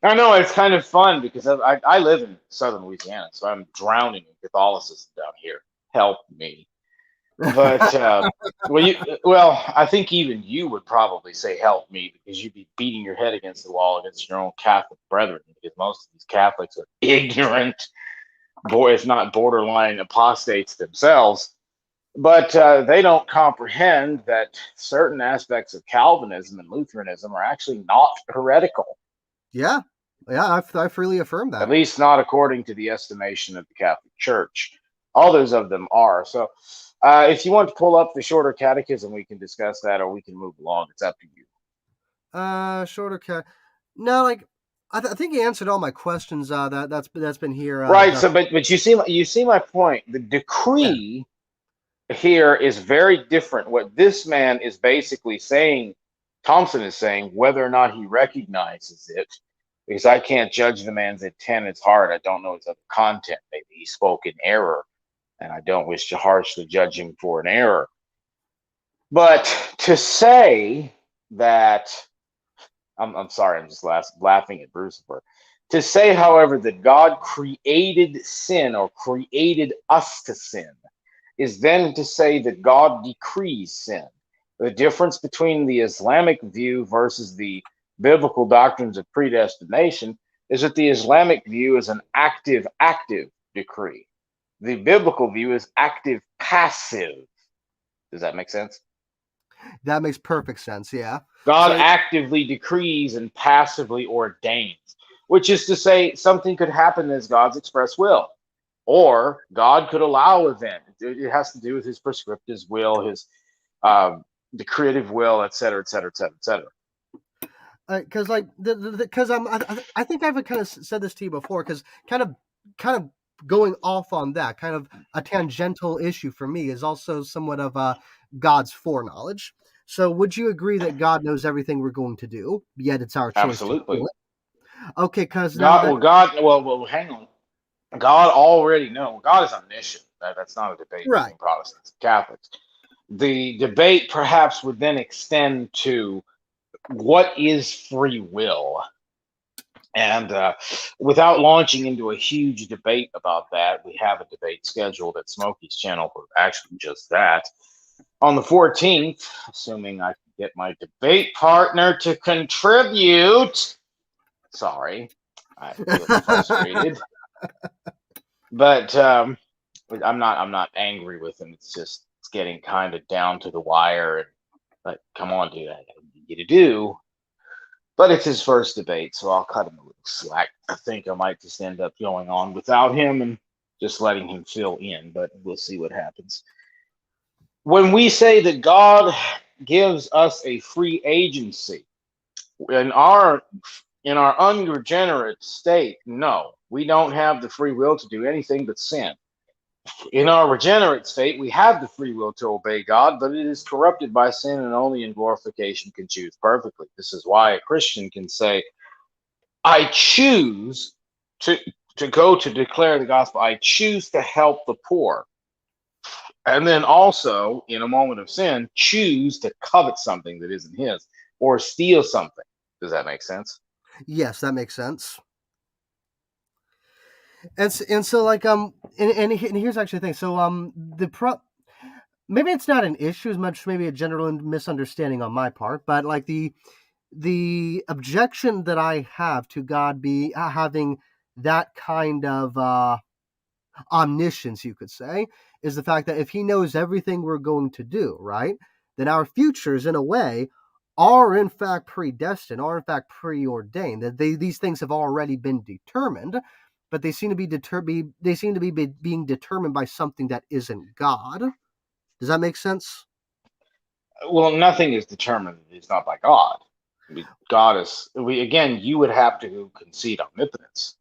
I know it's kind of fun because I live in southern Louisiana, so I'm drowning in Catholicism down here. Help me. But I think even you would probably say help me, because you'd be beating your head against the wall against your own Catholic brethren, because most of these Catholics are ignorant, if not borderline apostates themselves. But they don't comprehend that certain aspects of Calvinism and Lutheranism are actually not heretical. Yeah, I freely affirm that. At least not according to the estimation of the Catholic Church. Others of them are. So if you want to pull up the Shorter Catechism, we can discuss that, or we can move along. It's up to you. Shorter cat. No, like I think you answered all my questions. That's been here. Right. So, but you see my point. The decree here is very different. What this man is basically saying, Thompson is saying, whether or not he recognizes it, because I can't judge the man's intent in his heart. I don't know his other content. Maybe he spoke in error, and I don't wish to harshly judge him for an error. But to say that, I'm sorry, I'm just laughing at Brucifer. To say, however, that God created sin or created us to sin is then to say that God decrees sin. The difference between the Islamic view versus the biblical doctrines of predestination is that the Islamic view is an active decree. The biblical view is active passive. Does that make sense? That makes perfect sense. Yeah. God actively decrees and passively ordains, which is to say something could happen as God's express will, or God could allow event. It has to do with his prescriptive will, his decretive will, etc., etc., etc., etc. Because like because I think I've kind of said this to you before, because kind of going off on that, kind of a tangential issue for me is also somewhat of God's foreknowledge. So would you agree that God knows everything we're going to do, yet it's our choice Absolutely. to do it? Okay, because hang on. God already knows. God is omniscient. That's not a debate between Protestants and Catholics. The debate perhaps would then extend to what is free will. And without launching into a huge debate about that, we have a debate scheduled at Smokey's channel for actually just that. On the 14th, assuming I can get my debate partner to contribute. Sorry, I'm a little frustrated. But I'm not angry with him. It's getting kind of down to the wire. And like, come on, dude, I need you to do. But it's his first debate, so I'll cut him a little slack. I think I might just end up going on without him and just letting him fill in, but we'll see what happens. When we say that God gives us a free agency, in our unregenerate state, no, we don't have the free will to do anything but sin. In our regenerate state, we have the free will to obey God, but it is corrupted by sin, and only in glorification can choose perfectly. This is why a Christian can say, I choose to go to declare the gospel. I choose to help the poor. And then also, in a moment of sin, choose to covet something that isn't his, or steal something. Does that make sense? Yes, that makes sense. And so like and here's actually the thing. So maybe it's not an issue as much, maybe a general misunderstanding on my part, but like the objection that I have to God be having that kind of omniscience, you could say, is the fact that if he knows everything we're going to do, right, then our futures, in a way, are in fact predestined, are in fact preordained, that these things have already been determined, but they seem to be being determined by something that isn't God. Does that make sense? Well, nothing is determined. It's not by God. I mean, God is. Again, you would have to concede omnipotence.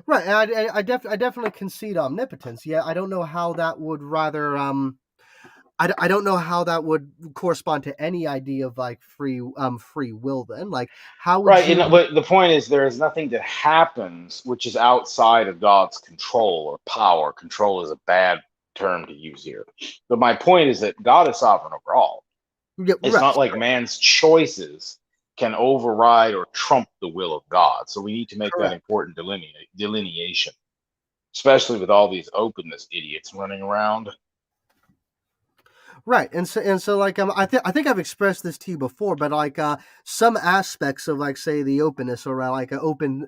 Right, and I definitely concede omnipotence. Yeah, I don't know how that would I don't know how that would correspond to any idea of like free will. Then, like, how would Right, you? but the point is, there is nothing that happens which is outside of God's control or power. Control is a bad term to use here. But my point is that God is sovereign over all. Yeah, It's right. not like man's choices can override or trump the will of God. So we need to make that Correct. important delineation, especially with all these openness idiots running around. Right, and so like I think I've expressed this to you before, but like some aspects of like say the openness or like open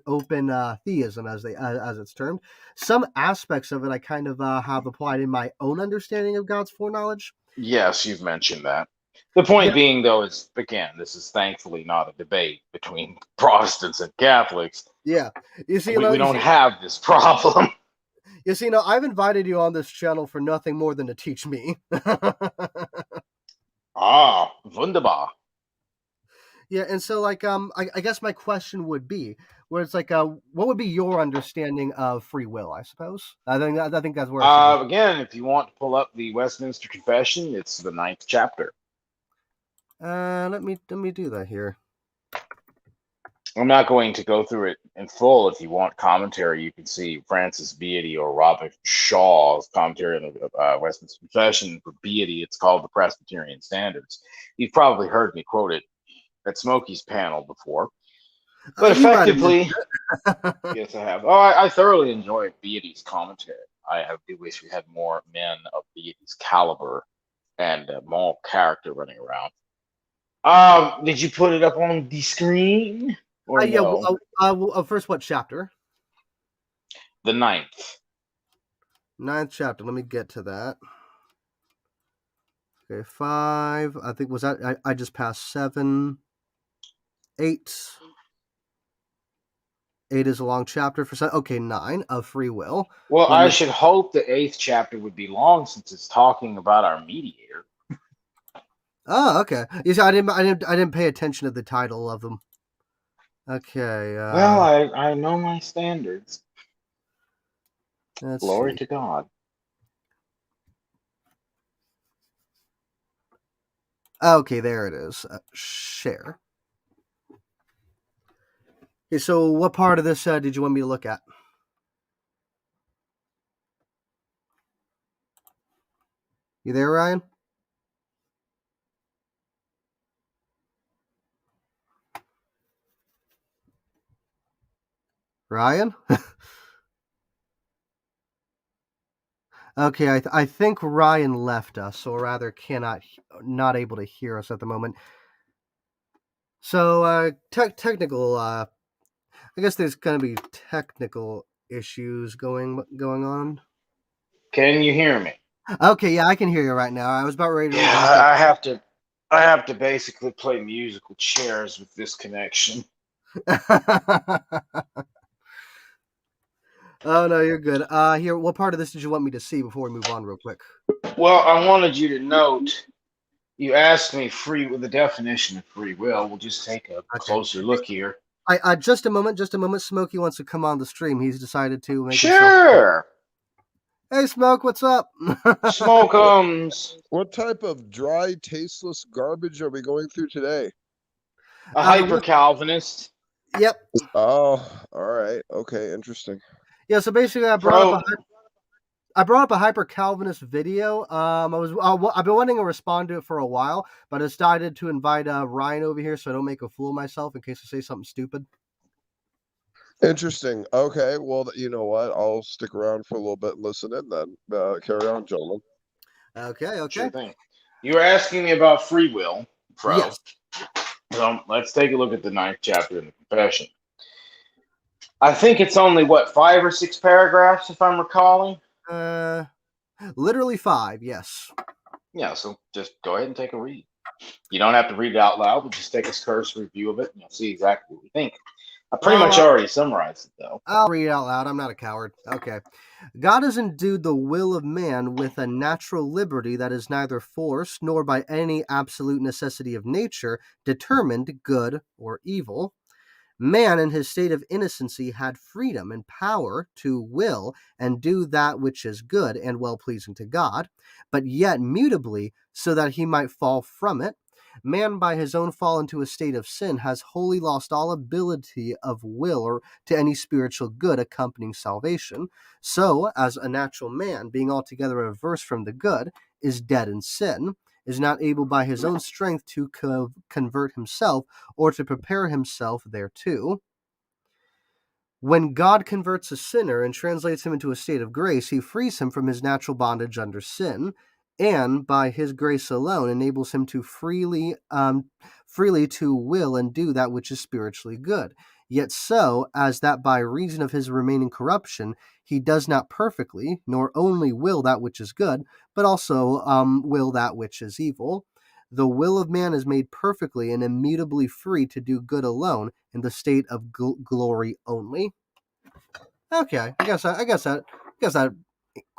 theism as it's termed, some aspects of it I kind of have applied in my own understanding of God's foreknowledge. Yes, you've mentioned that. The point Yeah, being, though, is again, this is thankfully not a debate between Protestants and Catholics. yeah. You see, We don't have this problem. I've invited you on this channel for nothing more than to teach me. Ah, wunderbar. Yeah, and so like I guess my question would be, where it's like what would be your understanding of free will? I suppose I think that's where I should go. Again, if you want to pull up the Westminster Confession, it's the 9th chapter. Let me do that here. I'm not going to go through it in full. If you want commentary, you can see Francis Beatty or Robert Shaw's commentary on the Westminster Confession. For Beatty, it's called the Presbyterian Standards. You've probably heard me quote it at Smokey's panel before. But effectively, yes, I have. Oh, I thoroughly enjoy Beatty's commentary. I do wish we had more men of Beatty's caliber and moral character running around. Did you put it up on the screen or Yeah. no? First, what chapter? The 9th. 9th chapter. Let me get to that. Okay, 5. I think was that I just passed 7, 8. 8 is a long chapter for some. Okay, 9 of free will. Well, Let I me. should hope the 8th chapter would be long since it's talking about our mediator. Oh, okay. You see, I didn't pay attention to the title of them. Okay. Well, I know my standards. Let's Glory see. to God. Okay, there it is. Share. Okay, so what part of this did you want me to look at? You there, Ryan? Ryan? Okay, I think Ryan left us, or rather not able to hear us at the moment. So technical. I guess there's gonna be technical issues going on. Can you hear me? Okay, yeah, I can hear you right now. I was about ready to read the Yeah, I have to basically play musical chairs with this connection. Oh no, you're good. Here, what part of this did you want me to see before we move on, real quick? Well, I wanted you to note you asked me the definition of free will. We'll just take a Okay. closer look here. Just a moment. Smokey wants to come on the stream. He's decided to make himself. Sure. Hey, Smoke, what's up? Smokums. What type of dry, tasteless garbage are we going through today? A hyper Calvinist. Yep. Oh, all right. Okay, interesting. Yeah. So basically, I brought up a hyper Calvinist video. I've been wanting to respond to it for a while, but I decided to invite Ryan over here so I don't make a fool of myself in case I say something stupid. Interesting. Okay, well, you know what? I'll stick around for a little bit and listen in then. Carry on, gentlemen. Okay. Sure thing. You were asking me about free will, Pro. Yes. So let's take a look at the 9th chapter in the Confession. I think it's only, 5 or 6 paragraphs, if I'm recalling? Literally 5, yes. Yeah, so just go ahead and take a read. You don't have to read it out loud, but just take a cursory review of it, and you'll see exactly what we think. I pretty Well, much already summarized it, though. I'll read it out loud. I'm not a coward. Okay. God has endued the will of man with a natural liberty that is neither forced nor by any absolute necessity of nature determined good or evil. Man, in his state of innocency, had freedom and power to will and do that which is good and well pleasing to God, but yet mutably, so that he might fall from it. Man, by his own fall into a state of sin, has wholly lost all ability of will or to any spiritual good accompanying salvation. So, as a natural man, being altogether averse from the good, is dead in sin, is not able by his own strength to convert himself or to prepare himself thereto. When God converts a sinner and translates him into a state of grace, he frees him from his natural bondage under sin, and by his grace alone enables him to freely to will and do that which is spiritually good. Yet so, as that by reason of his remaining corruption, he does not perfectly, nor only will that which is good, but also will that which is evil. The will of man is made perfectly and immutably free to do good alone in the state of glory only. Okay, I guess that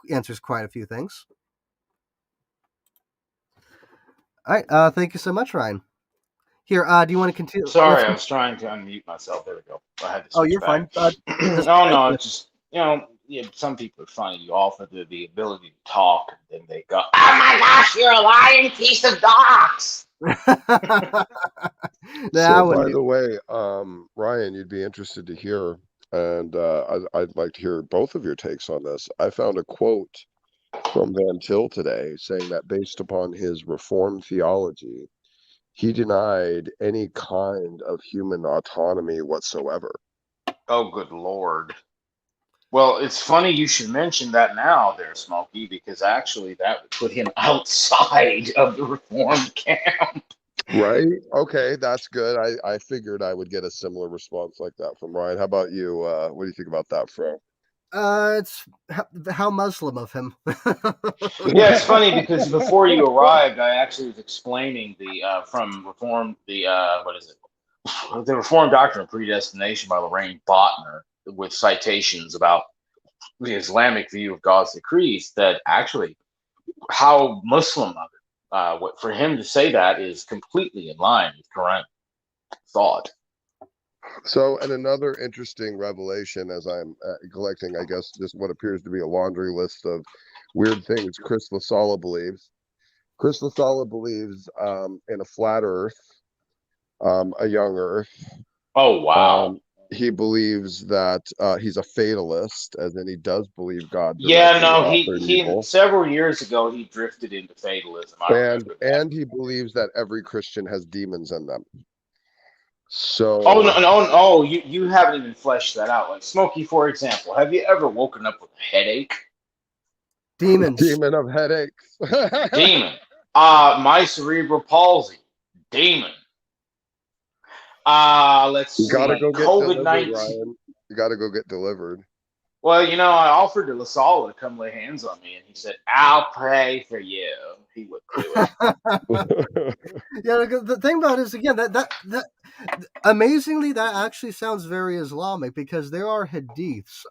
answers quite a few things. All right, thank you so much, Ryan. Here, do you want to continue? Sorry, I was trying to unmute myself. There we go. I had to switch you're back. fine. Oh no, it's just some people are funny. You offer the ability to talk, and then they go, "Oh my gosh, you're a lying piece of dogs." So, by the way, Ryan, you'd be interested to hear, and I'd like to hear both of your takes on this. I found a quote from Van Til today saying that based upon his Reformed theology, he denied any kind of human autonomy whatsoever. Oh, good Lord. Well, it's funny you should mention that now there, Smokey, because actually that would put him outside of the Reformed camp. Right? Okay, that's good. I figured I would get a similar response like that from Ryan. How about you? What do you think about that, Fro? It's how Muslim of him. Yeah, it's funny because before you arrived, I actually was explaining the from Reformed what is it? The Reformed Doctrine of Predestination by Lorraine Botner, with citations about the Islamic view of God's decrees. That actually, how Muslim of it, what for him to say that is completely in line with Quranic thought. So, and another interesting revelation as I'm collecting, I guess, just what appears to be a laundry list of weird things Chris LaSala believes. Chris LaSala believes in a flat earth, a young earth. Oh, wow. He believes that he's a fatalist, as in he does believe God. Yeah, no, he several years ago he drifted into fatalism. And he believes that every Christian has demons in them. So oh, you haven't even fleshed that out. Like Smokey, for example, have you ever woken up with a headache? Demons. Demon of headaches. Demon. My cerebral palsy. Demon. Let's see. You gotta go get COVID-19. You gotta go get delivered. Well, I offered to LaSala to come lay hands on me, and he said, "I'll pray for you." He would do it. Yeah, the thing about it is, again, that amazingly, that actually sounds very Islamic, because there are hadiths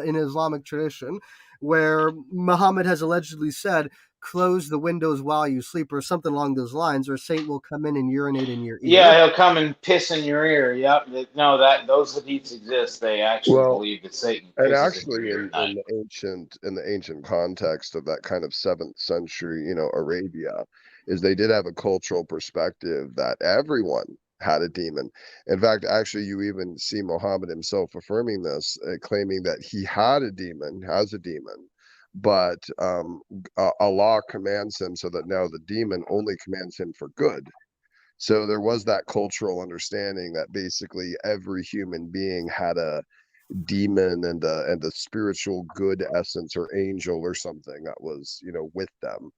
in Islamic tradition where Muhammad has allegedly said, "Close the windows while you sleep," or something along those lines, or Satan will come in and urinate in your ear. Yeah, he'll come and piss in your ear. Yep. No, those hadiths exist. They actually believe that Satan pisses and actually in your ear in the ancient context of that kind of 7th century, Arabia, is they did have a cultural perspective that everyone had a demon. In fact, actually, you even see Muhammad himself affirming this, claiming that he has a demon, but Allah commands him so that now the demon only commands him for good. So there was that cultural understanding that basically every human being had a demon and a spiritual good essence or angel or something that was, with them,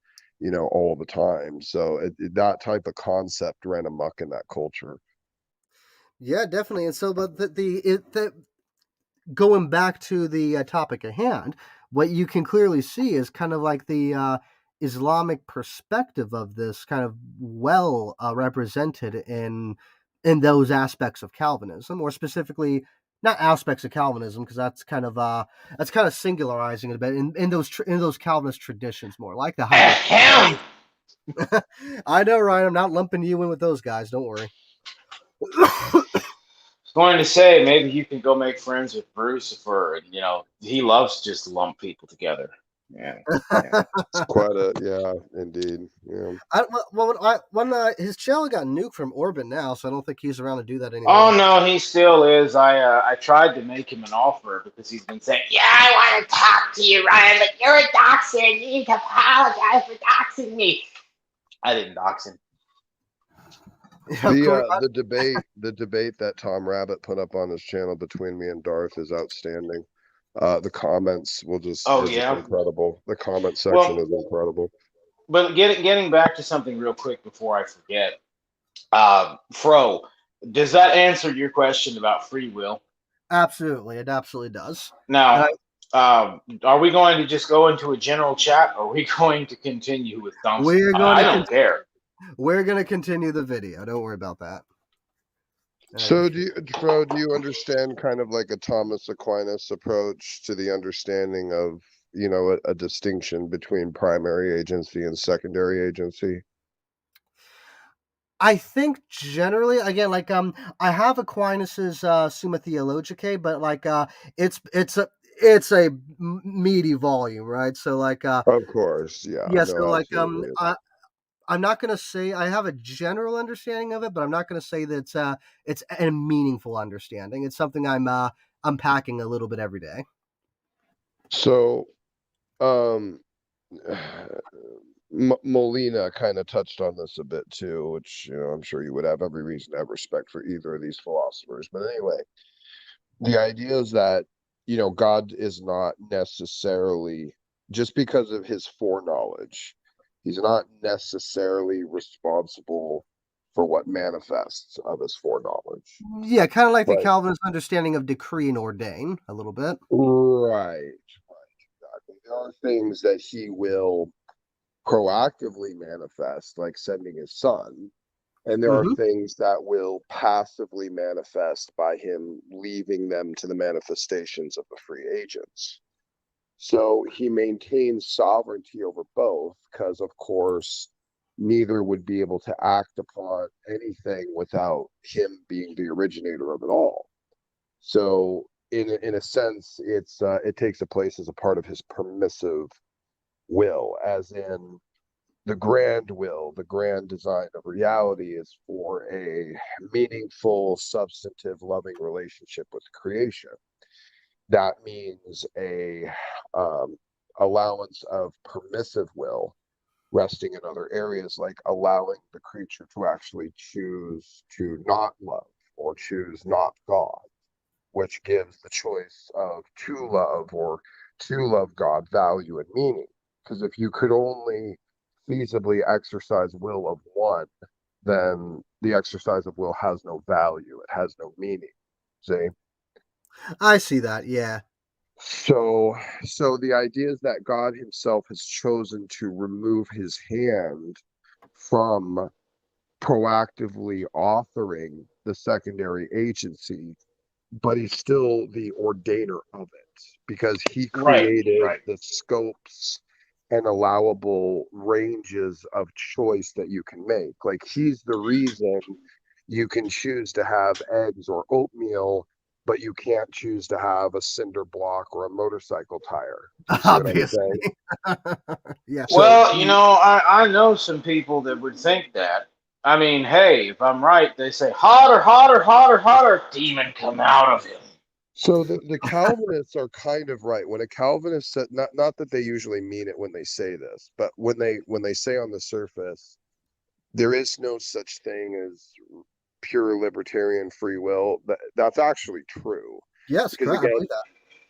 all the time. So that type of concept ran amok in that culture. Yeah, definitely. And so, but going back to the topic at hand, what you can clearly see is kind of like the Islamic perspective of this kind of well represented in those aspects of Calvinism, or specifically not aspects of Calvinism, because that's kind of singularizing it a bit in those Calvinist traditions, more like the hyper. Ahem. I know, Ryan. I'm not lumping you in with those guys. Don't worry. I was going to say maybe you can go make friends with Brucifer, and he loves just to lump people together. Yeah. It's quite indeed. Yeah. When his channel got nuked from orbit now, so I don't think he's around to do that anymore. Oh no, he still is. I tried to make him an offer because he's been saying, "Yeah, I want to talk to you, Ryan, but you're a doxer. You need to apologize for doxing me." I didn't dox him. The debate that Tom Rabbit put up on his channel between me and Darth is outstanding. The comments were just incredible. The comment section is incredible. But getting back to something real quick before I forget, Fro, does that answer your question about free will? Absolutely, it absolutely does. Now, are we going to just go into a general chat, or are we going to continue with Thompson? I don't care. We're going to continue the video. Don't worry about that. So do you understand kind of like a Thomas Aquinas approach to the understanding of, a distinction between primary agency and secondary agency? I think generally, again, like I have Aquinas's Summa Theologicae, but like it's a meaty volume, right? So like of course, yeah. Yeah, so like I'm not going to say I have a general understanding of it, but I'm not going to say that it's a meaningful understanding. It's something I'm unpacking a little bit every day. So, Molina kind of touched on this a bit too, which, I'm sure you would have every reason to have respect for either of these philosophers. But anyway, the idea is that, God is not necessarily, just because of his foreknowledge, he's not necessarily responsible for what manifests of his foreknowledge. Yeah, kind of like the Calvinist understanding of decree and ordain a little bit. Right. Exactly. There are things that he will proactively manifest, like sending his son. And there are things that will passively manifest by him leaving them to the manifestations of the free agents. So he maintains sovereignty over both because, of course, neither would be able to act upon anything without him being the originator of it all. So in a sense, it takes a place as a part of his permissive will, as in the grand will, the grand design of reality is for a meaningful, substantive, loving relationship with creation. That means a allowance of permissive will resting in other areas, like allowing the creature to actually choose to not love or choose not God, which gives the choice of to love or to love God value and meaning. Because if you could only feasibly exercise will of one, then the exercise of will has no value. It has no meaning. See? I see that, yeah. So the idea is that God himself has chosen to remove his hand from proactively authoring the secondary agency, but he's still the ordainer of it because he created the scopes and allowable ranges of choice that you can make. Like, he's the reason you can choose to have eggs or oatmeal, but you can't choose to have a cinder block or a motorcycle tire. Obviously. Yeah. Well, I know some people that would think that. I mean, hey, if I'm right, they say, hotter, hotter, hotter, hotter, demon come out of him. So the Calvinists are kind of right. When a Calvinist said, not that they usually mean it when they say this, but when they say on the surface, there is no such thing as pure libertarian free will, that's actually true. Yes, because correct. again,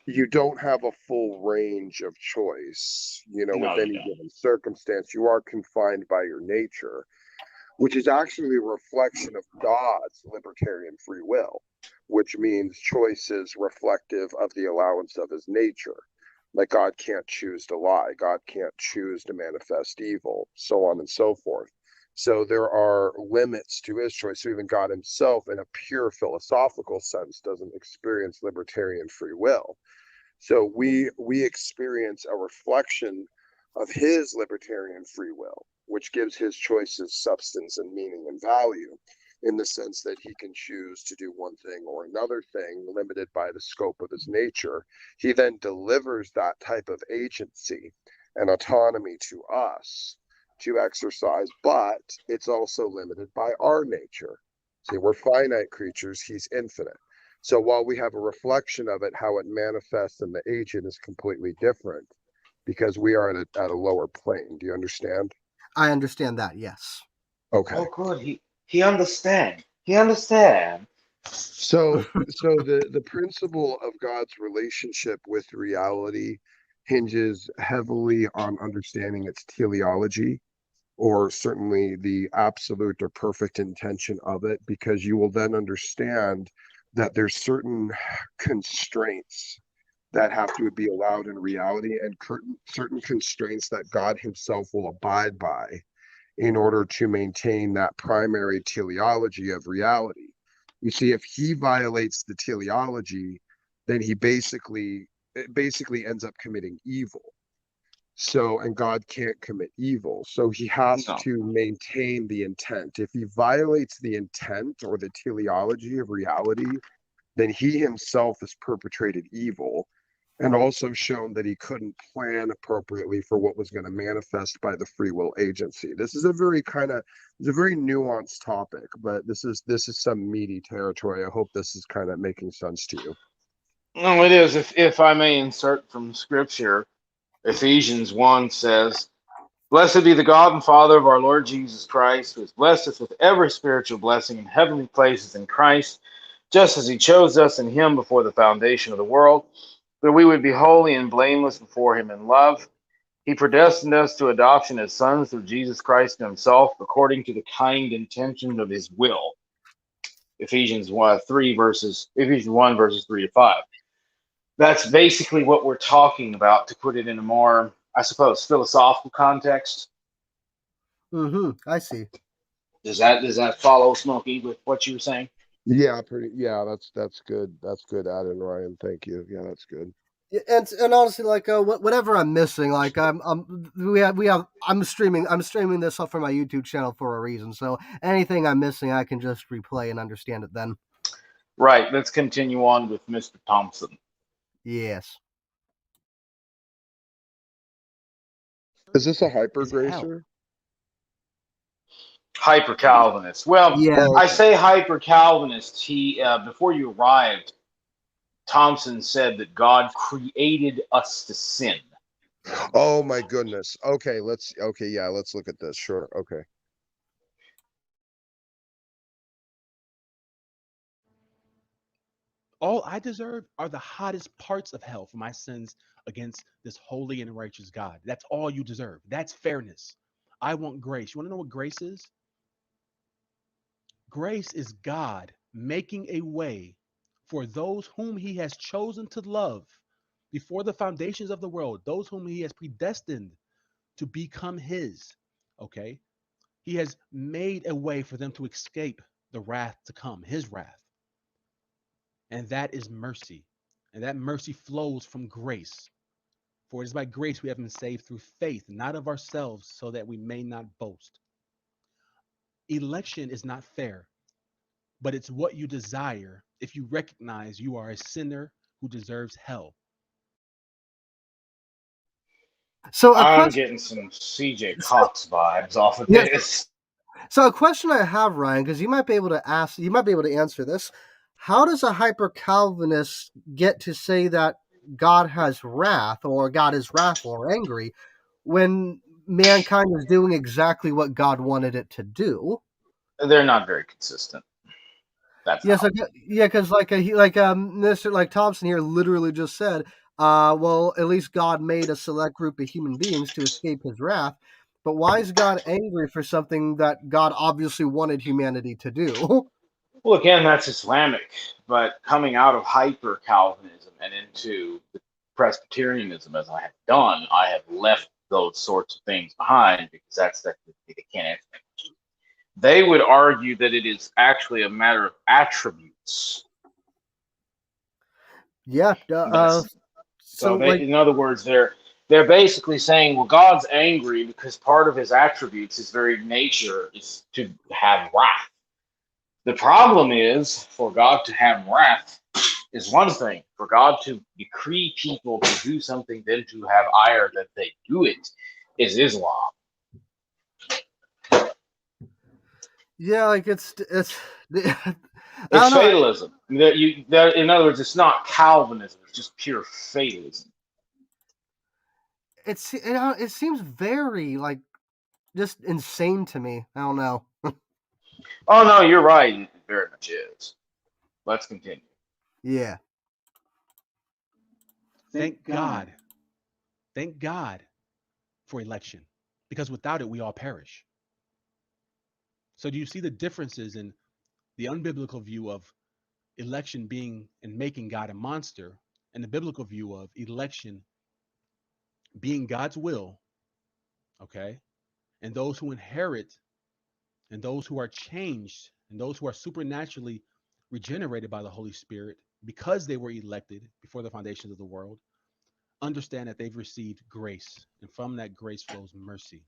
you don't have a full range of choice, with any given circumstance. You are confined by your nature, which is actually a reflection of God's libertarian free will, which means choice is reflective of the allowance of his nature. Like God can't choose to lie, God can't choose to manifest evil, so on and so forth. So there are limits to his choice. So even God himself, in a pure philosophical sense, doesn't experience libertarian free will. So we experience a reflection of his libertarian free will, which gives his choices substance and meaning and value, in the sense that he can choose to do one thing or another thing, limited by the scope of his nature. He then delivers that type of agency and autonomy to us to exercise, but it's also limited by our nature. See, we're finite creatures, he's infinite. So while we have a reflection of it, how it manifests in the agent is completely different because we are at a lower plane. Do you understand? I understand that, yes. Okay. Oh, good. He understand. He understand. So the principle of God's relationship with reality hinges heavily on understanding its teleology, or certainly the absolute or perfect intention of it, because you will then understand that there's certain constraints that have to be allowed in reality, and certain constraints that God himself will abide by in order to maintain that primary teleology of reality. You see, if he violates the teleology, then it basically ends up committing evil. So, and God can't commit evil. So he has No. to maintain the intent. If he violates the intent or the teleology of reality, then he himself has perpetrated evil and also shown that he couldn't plan appropriately for what was going to manifest by the free will agency. This is a very nuanced topic, but this is some meaty territory. I hope this is kind of making sense to you. No, it is. If I may insert from Scripture, Ephesians 1 says, "Blessed be the God and Father of our Lord Jesus Christ, who has blessed us with every spiritual blessing in heavenly places in Christ, just as he chose us in him before the foundation of the world, that we would be holy and blameless before him in love. He predestined us to adoption as sons through Jesus Christ himself, according to the kind intention of his will." Ephesians 1 verses 3 to 5. That's basically what we're talking about, to put it in a more, I suppose, philosophical context. I see. Does that follow, Smokey, with what you were saying? Yeah, that's good. That's good, Adam, Ryan. Thank you. Yeah, that's good. And honestly, like whatever I'm missing, like I'm streaming this up for my YouTube channel for a reason. So anything I'm missing, I can just replay and understand it then. Right. Let's continue on with Mr. Thompson. Yes. Is this a hyper Is hell. gracer? Hyper Calvinist. Well, Yeah. Oh, I okay. say hyper Calvinist. He before you arrived, Thompson said that God created us to sin. Oh my goodness. Okay, let's look at this. Sure. Okay. All I deserve are the hottest parts of hell for my sins against this holy and righteous God. That's all you deserve. That's fairness. I want grace. You want to know what grace is? Grace is God making a way for those whom he has chosen to love before the foundations of the world, those whom he has predestined to become his. Okay? He has made a way for them to escape the wrath to come, his wrath. And that is mercy. And that mercy flows from grace. For it is by grace we have been saved through faith, not of ourselves, so that we may not boast. Election is not fair, but it's what you desire if you recognize you are a sinner who deserves hell. So a I'm question. getting some CJ Cox vibes off of Yes. this. So a question I have, Ryan, because you might be able to answer this. How does a hyper Calvinist get to say that God has wrath or God is wrathful or angry when mankind is doing exactly what God wanted it to do? They're not very consistent. That's Yes, how. because Mr. Thompson here literally just said, well, at least God made a select group of human beings to escape his wrath. But why is God angry for something that God obviously wanted humanity to do? Well, again, that's Islamic, but coming out of hyper Calvinism and into the Presbyterianism as I have done, I have left those sorts of things behind because that they can't answer that question. They would argue that it is actually a matter of attributes. Yeah. So they, Like, in other words, they're basically saying, well, God's angry because part of his attributes, his very nature, is to have wrath. The problem is, for God to have wrath is one thing. For God to decree people to do something, then to have ire that they do it, is Islam. yeah, like it's I It's don't know. fatalism. In other words, it's not Calvinism. It's just pure fatalism. It seems very like just insane to me. I don't know. Oh no, you're right. It very much is. Let's continue. Yeah. Thank God. Thank God for election, because without it, we all perish. So do you see the differences in the unbiblical view of election being and making God a monster, and the biblical view of election being God's will, okay? And those who inherit and those who are changed and those who are supernaturally regenerated by the Holy Spirit because they were elected before the foundations of the world, understand that they've received grace, and from that grace flows mercy.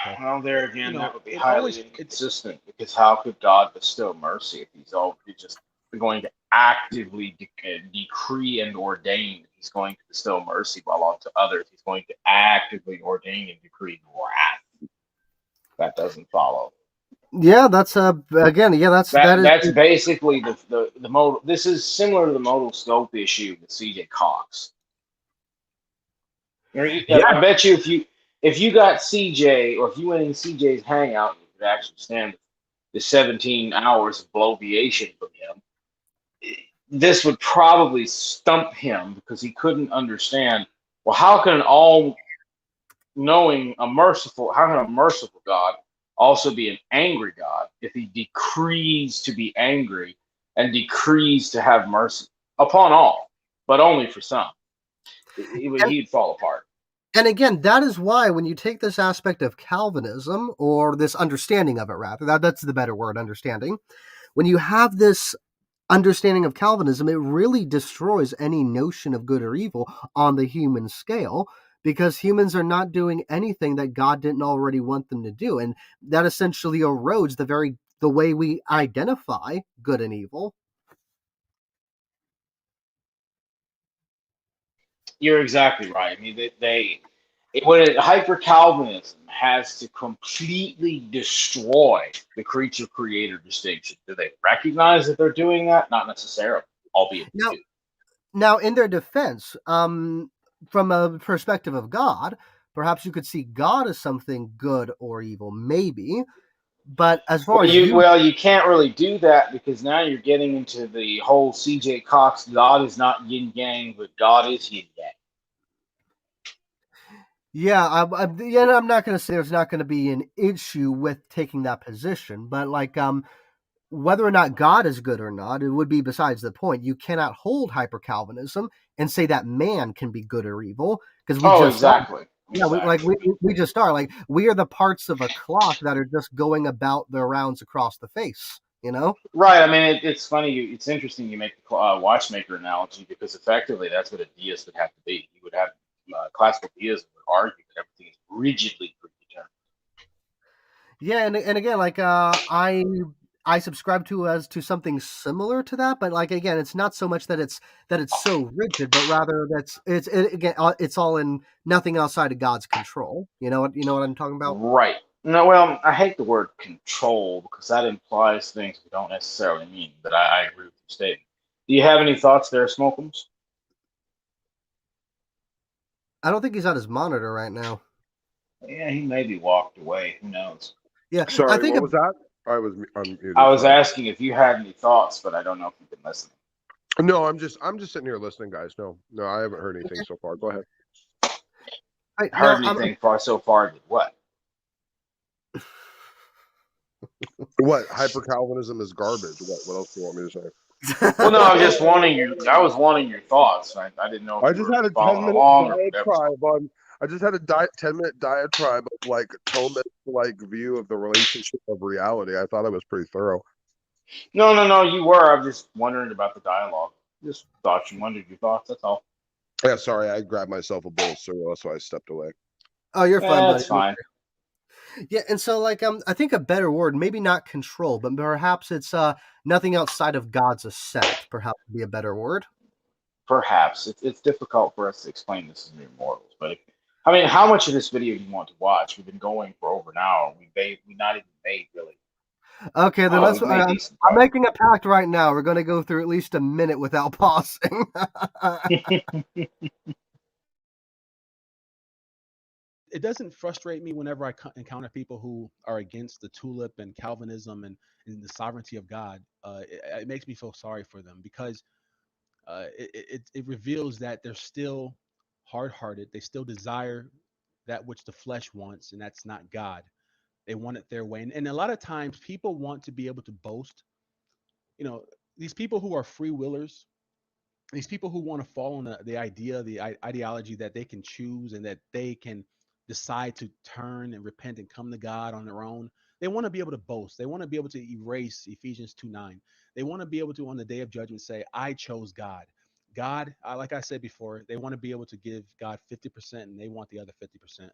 Okay. Well, there again, that would be It highly always inconsistent because how could God bestow mercy if he's just going to actively decree and ordain that he's going to bestow mercy, while onto others he's going to actively ordain and decree wrath? That doesn't follow. Yeah, that's again, yeah, That's basically the modal. This is similar to the modal scope issue with C.J. Cox. I bet you if you got CJ, or if you went in CJ's hangout, you could actually stand the 17 hours of bloviation from him. This would probably stump him because he couldn't understand. Well, how can a merciful God also be an angry God if he decrees to be angry and decrees to have mercy upon all, but only for some? He'd fall apart. And again, that is why when you take this aspect of Calvinism, or this understanding of it, rather, that's the better word, understanding. When you have this understanding of Calvinism, it really destroys any notion of good or evil on the human scale, because humans are not doing anything that God didn't already want them to do. And that essentially erodes the way we identify good and evil. You're exactly right. I mean, hyper Calvinism has to completely destroy the creature creator distinction. Do they recognize that they're doing that? Not necessarily, albeit they do. Now, in their defense, from a perspective of God, perhaps you could see God as something good or evil, maybe. But as far as you can't really do that, because now you're getting into the whole C.J. Cox, God is not yin yang, but God is yin yang. Yeah, I'm not going to say there's not going to be an issue with taking that position, but like whether or not God is good or not, it would be besides the point. You cannot hold hyper Calvinism and say that man can be good or evil, because Exactly. Yeah, we just are like, we are the parts of a clock that are just going about their rounds across the face, you know? Right. I mean, it's funny. It's interesting you make the watchmaker analogy, because effectively that's what a deist would have to be. He would have classical deism would argue that everything is rigidly predetermined. Yeah, and again, like I subscribe to something similar to that, but like again, it's not so much that it's so rigid, but rather it's all in nothing outside of God's control. You know what I'm talking about? Right. No, well, I hate the word control because that implies things we don't necessarily mean, but I agree with your statement. Do you have any thoughts there, Smokums? I don't think he's on his monitor right now. Yeah, he maybe walked away. Who knows? Yeah, Sorry, I think what was that? I was unmuted. I was asking if you had any thoughts, but I don't know if you've been listening. No, I'm just sitting here listening, guys. No, I haven't heard anything so far. Go ahead. Heard anything so far? Did what? What? Hyper Calvinism is garbage. What else do you want me to say? Well, no, I was just wanting your. I was wanting your thoughts. I didn't know if I you just were had a following 10-minute along or whatever. diatribe on. I just had a 10-minute diatribe of like Thomas like view of the relationship of reality. I thought it was pretty thorough. No. You were. I'm just wondering about the dialogue. Just thought you wondered your thoughts. That's all. Yeah, sorry, I grabbed myself a bowl of cereal, so I stepped away. Oh, you're fine, buddy. That's fine. Yeah, and so like I think a better word, maybe not control, but perhaps it's nothing outside of God's assent. Perhaps would be a better word. Perhaps it's difficult for us to explain this as mere mortals, but I mean, how much of this video do you want to watch? We've been going for over an hour. We not even made really. Okay, then Oh, let's. we've made decent I'm progress. making a pact right now. We're going to go through at least a minute without pausing. It doesn't frustrate me whenever I encounter people who are against the tulip and Calvinism and the sovereignty of God. It makes me feel sorry for them because it reveals that they're still hard-hearted. They still desire that which the flesh wants, and that's not God. They want it their way. And a lot of times people want to be able to boast. You know, these people who are free willers, these people who want to fall on the idea, the ideology that they can choose and that they can decide to turn and repent and come to God on their own. They want to be able to boast. They want to be able to erase Ephesians 2:9. They want to be able to, on the day of judgment, say, I chose God. God, like I said before, they want to be able to give God 50% and they want the other 50%.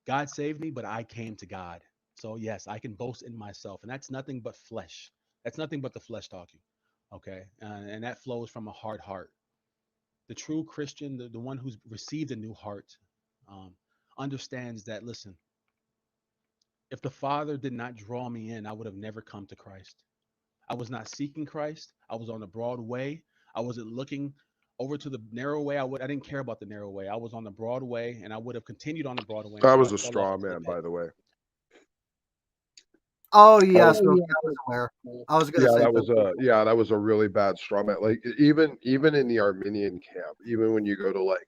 God saved me, but I came to God. So, yes, I can boast in myself. And that's nothing but flesh. That's nothing but the flesh talking. Okay. And that flows from a hard heart. The true Christian, the one who's received a new heart, um, understands that, listen, if the Father did not draw me in, I would have never come to Christ. I was not seeking Christ. I was on the broad way. I wasn't looking over to the narrow way. I didn't care about the narrow way. I was on the broad way, and I would have continued on the broad way I until I was a fell off straw into the man, pit. by the way. Oh I yes, was, Smokey, I was aware. I was going to yeah, say, that was a really bad straw man. Like even in the Arminian camp, even when you go to like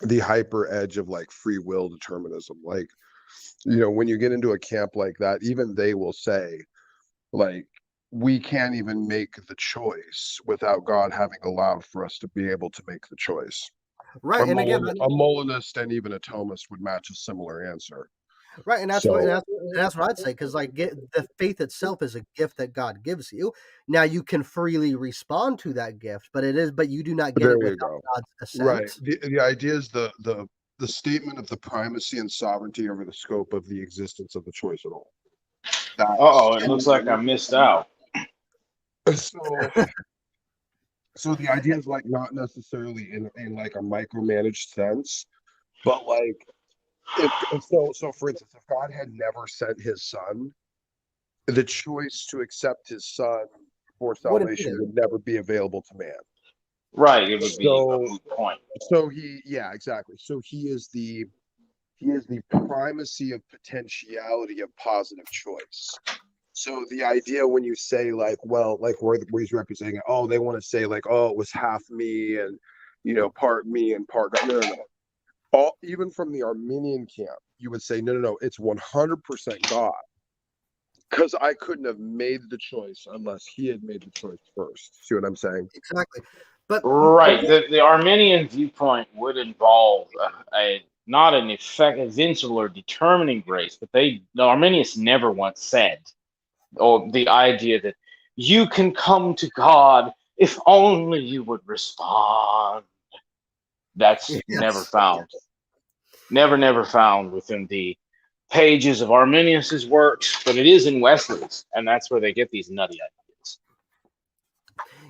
the hyper edge of like free will determinism, like when you get into a camp like that, even they will say like we can't even make the choice without God having allowed for us to be able to make the choice. right, and again, A Molinist and even a Thomist would match a similar answer. right, and So that's what I'd say because like the faith itself is a gift that God gives you. Now you can freely respond to that gift, but you do not get it there you without go. God's Right. assent. The idea is the statement of the primacy and sovereignty over the scope of the existence of the choice at all. Oh, That's it looks like I missed out. so so the idea is like not necessarily in like a micromanaged sense, but like if for instance, if God had never sent his son, the choice to accept his son for Wouldn't be salvation there. would never be available to man. Right, it would be a So moot point. yeah, exactly. So he is the primacy of potentiality of positive choice. So the idea when you say like, well, like where he's representing it, oh, they want to say like, oh, it was half me and part me and part God. No. All even from the Arminian camp, you would say, no, it's 100% God. Because I couldn't have made the choice unless he had made the choice first. See what I'm saying? Exactly, but Right, the Arminian viewpoint would involve a not an eventual or determining grace, but the Arminians never once said, or the idea that you can come to God if only you would respond. That's never yes, found. Never found within the pages of Arminius's works, but it is in Wesley's, and that's where they get these nutty ideas.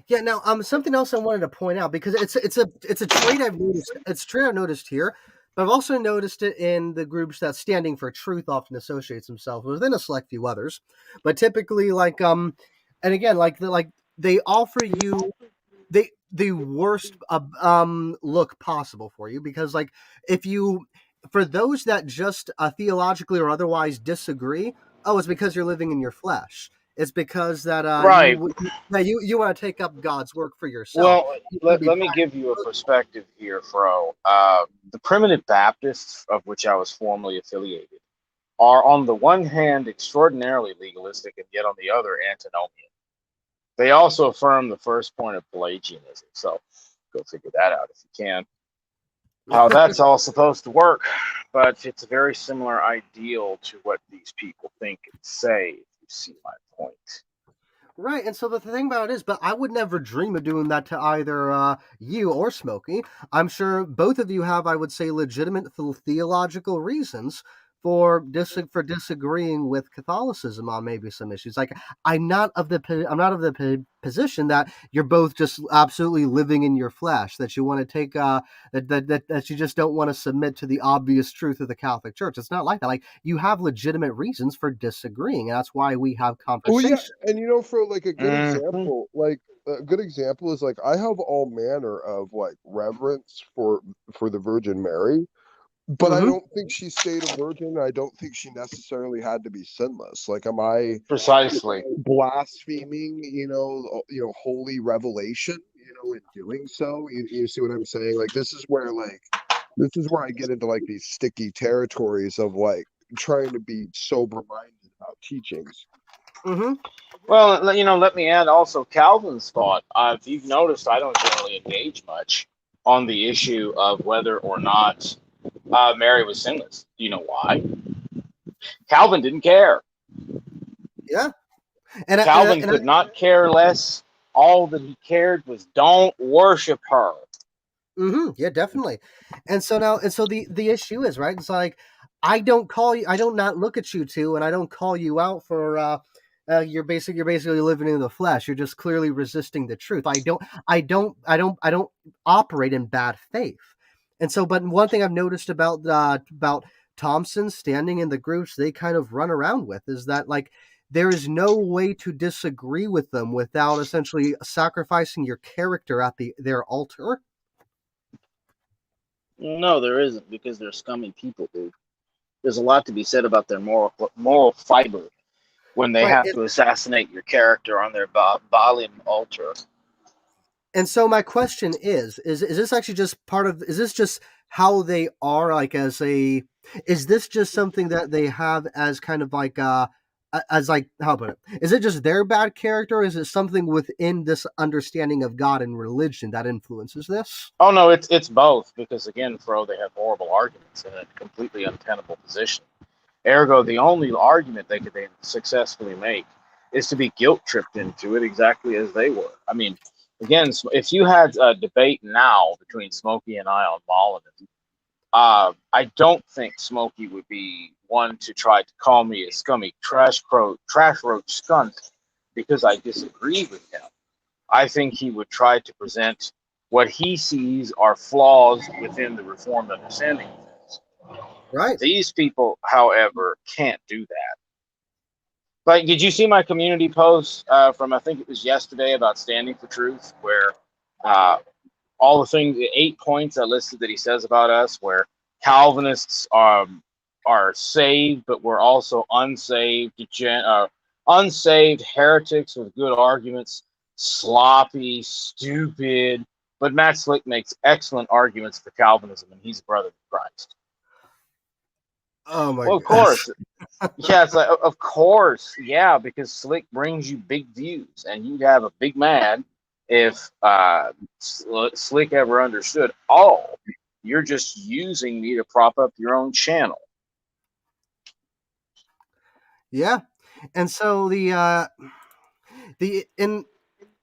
yeah. Now, something else I wanted to point out because it's a trait I've noticed. It's a trait I've noticed here, but I've also noticed it in the groups that Standing for Truth often associates themselves within a select few others, but typically and again like they offer you the worst look possible for you because like if you for those that just theologically or otherwise disagree, oh, it's because you're living in your flesh. It's because that Right. you want to take up God's work for yourself. Well, You want to be let me give you a perspective here, Fro. The primitive Baptists, of which I was formerly affiliated, are on the one hand extraordinarily legalistic and yet on the other antinomian. They also affirm the first point of Pelagianism. So go figure that out if you can. How that's all supposed to work. But it's a very similar ideal to what these people think and say, if you see my point. Right, and so the thing about it is, but I would never dream of doing that to either you or Smokey. I'm sure both of you have, I would say, legitimate theological reasons for disagreeing with Catholicism on maybe some issues. Like, I'm not of the position that you're both just absolutely living in your flesh, that you want to take that you just don't want to submit to the obvious truth of the Catholic Church. It's not like that. Like, you have legitimate reasons for disagreeing, and that's why we have Well, yeah, conversations. and for like a good Mhm. example, like a good example is like I have all manner of like reverence for the Virgin Mary, but I Mm-hmm. don't think she stayed a virgin. I don't think she necessarily had to be sinless. Like, am I Precisely. blaspheming, holy revelation, in doing so? You see what I'm saying? Like, this is where I get into like these sticky territories of like trying to be sober minded about teachings. Mm-hmm. Well, let me add also Calvin's thought. If you've noticed, I don't generally engage much on the issue of whether or not Mary was sinless. Do you know why? Calvin didn't care. Yeah, and Calvin could not care less. All that he cared was don't worship her. mm-hmm, yeah, definitely. And so now, and so the issue is, right. It's like I don't call you, I don't not look at you two, and I don't call you out for. You're basically living in the flesh. You're just clearly resisting the truth. I don't operate in bad faith. And so, but one thing I've noticed about Thompson standing in the groups they kind of run around with is that like there is no way to disagree with them without essentially sacrificing your character at their altar. No, there isn't, because they're scummy people, dude. There's a lot to be said about their moral fiber when they Right. have to assassinate your character on their Baalim altar. And so my question is this actually just part of, is this just how they are, like is this just something that they have as kind of like as like, how about it, is it just their bad character, or is it something within this understanding of God and religion that influences this? Oh no, it's both, because again, Fro, they have horrible arguments in a completely untenable position. Ergo, the only argument they could successfully make is to be guilt tripped into it exactly as they were. I mean, again, if you had a debate now between Smokey and I on Molinism, I don't think Smokey would be one to try to call me a scummy trash roach skunk because I disagree with him. I think he would try to present what he sees are flaws within the Reformed understanding of things. Right. These people, however, can't do that. Like, did you see my community post from, I think it was yesterday, about standing for truth, where uh, all the things, the 8 points I listed that he says about us, where Calvinists are saved, but we're also unsaved heretics with good arguments, sloppy, stupid. But Matt Slick makes excellent arguments for Calvinism, and he's a brother of Christ. Oh my Well, of gosh. course. Yeah, it's like, of course, yeah, because Slick brings you big views, and you'd have a big mad if Slick ever understood, oh, you're just using me to prop up your own channel. Yeah. And so and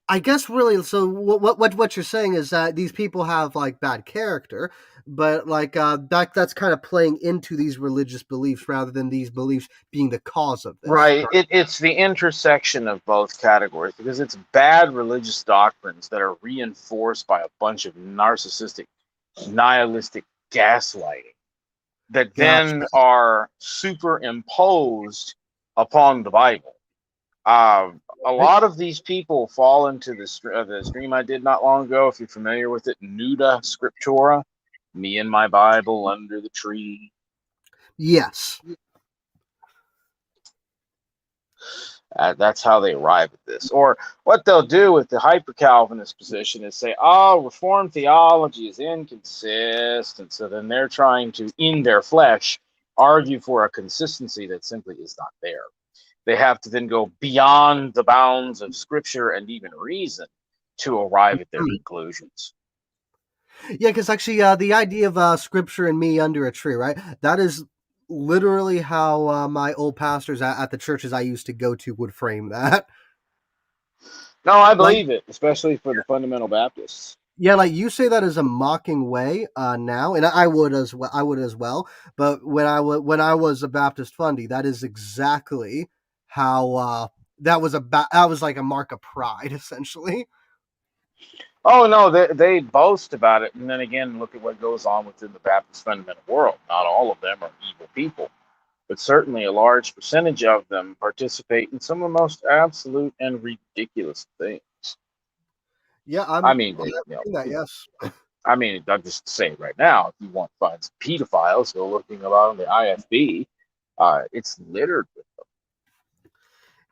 I guess really, so what you're saying is that these people have like bad character, but like that's kind of playing into these religious beliefs rather than these beliefs being the cause of this. Right. It's the intersection of both categories, because it's bad religious doctrines that are reinforced by a bunch of narcissistic, nihilistic gaslighting that Gotcha. then are superimposed upon the Bible. A lot of these people fall into the stream I did not long ago, if you're familiar with it, Nuda Scriptura, me and my Bible under the tree. Yes. That's how they arrive at this. Or what they'll do with the hyper-Calvinist position is say, oh, Reformed theology is inconsistent. So then they're trying to, in their flesh, argue for a consistency that simply is not there. they have to then go beyond the bounds of Scripture and even reason to arrive at their conclusions. Yeah, because actually, the idea of Scripture and me under a tree, right? That is literally how my old pastors at the churches I used to go to would frame that. No, I Like, believe it, especially for the fundamental Baptists. yeah, like you say that as a mocking way now, and I would as well. I would as well. But when I was a Baptist fundy, that is exactly how that was that was like a mark of pride, essentially. Oh no, they boast about it, and then again, look at what goes on within the Baptist fundamental world. Not all of them are evil people, but certainly a large percentage of them participate in some of the most absolute and ridiculous things. Yeah, I mean, that. Yes. I mean, I'm just saying right now, if you want to find some pedophiles, go looking about on the IFB. It's littered with them.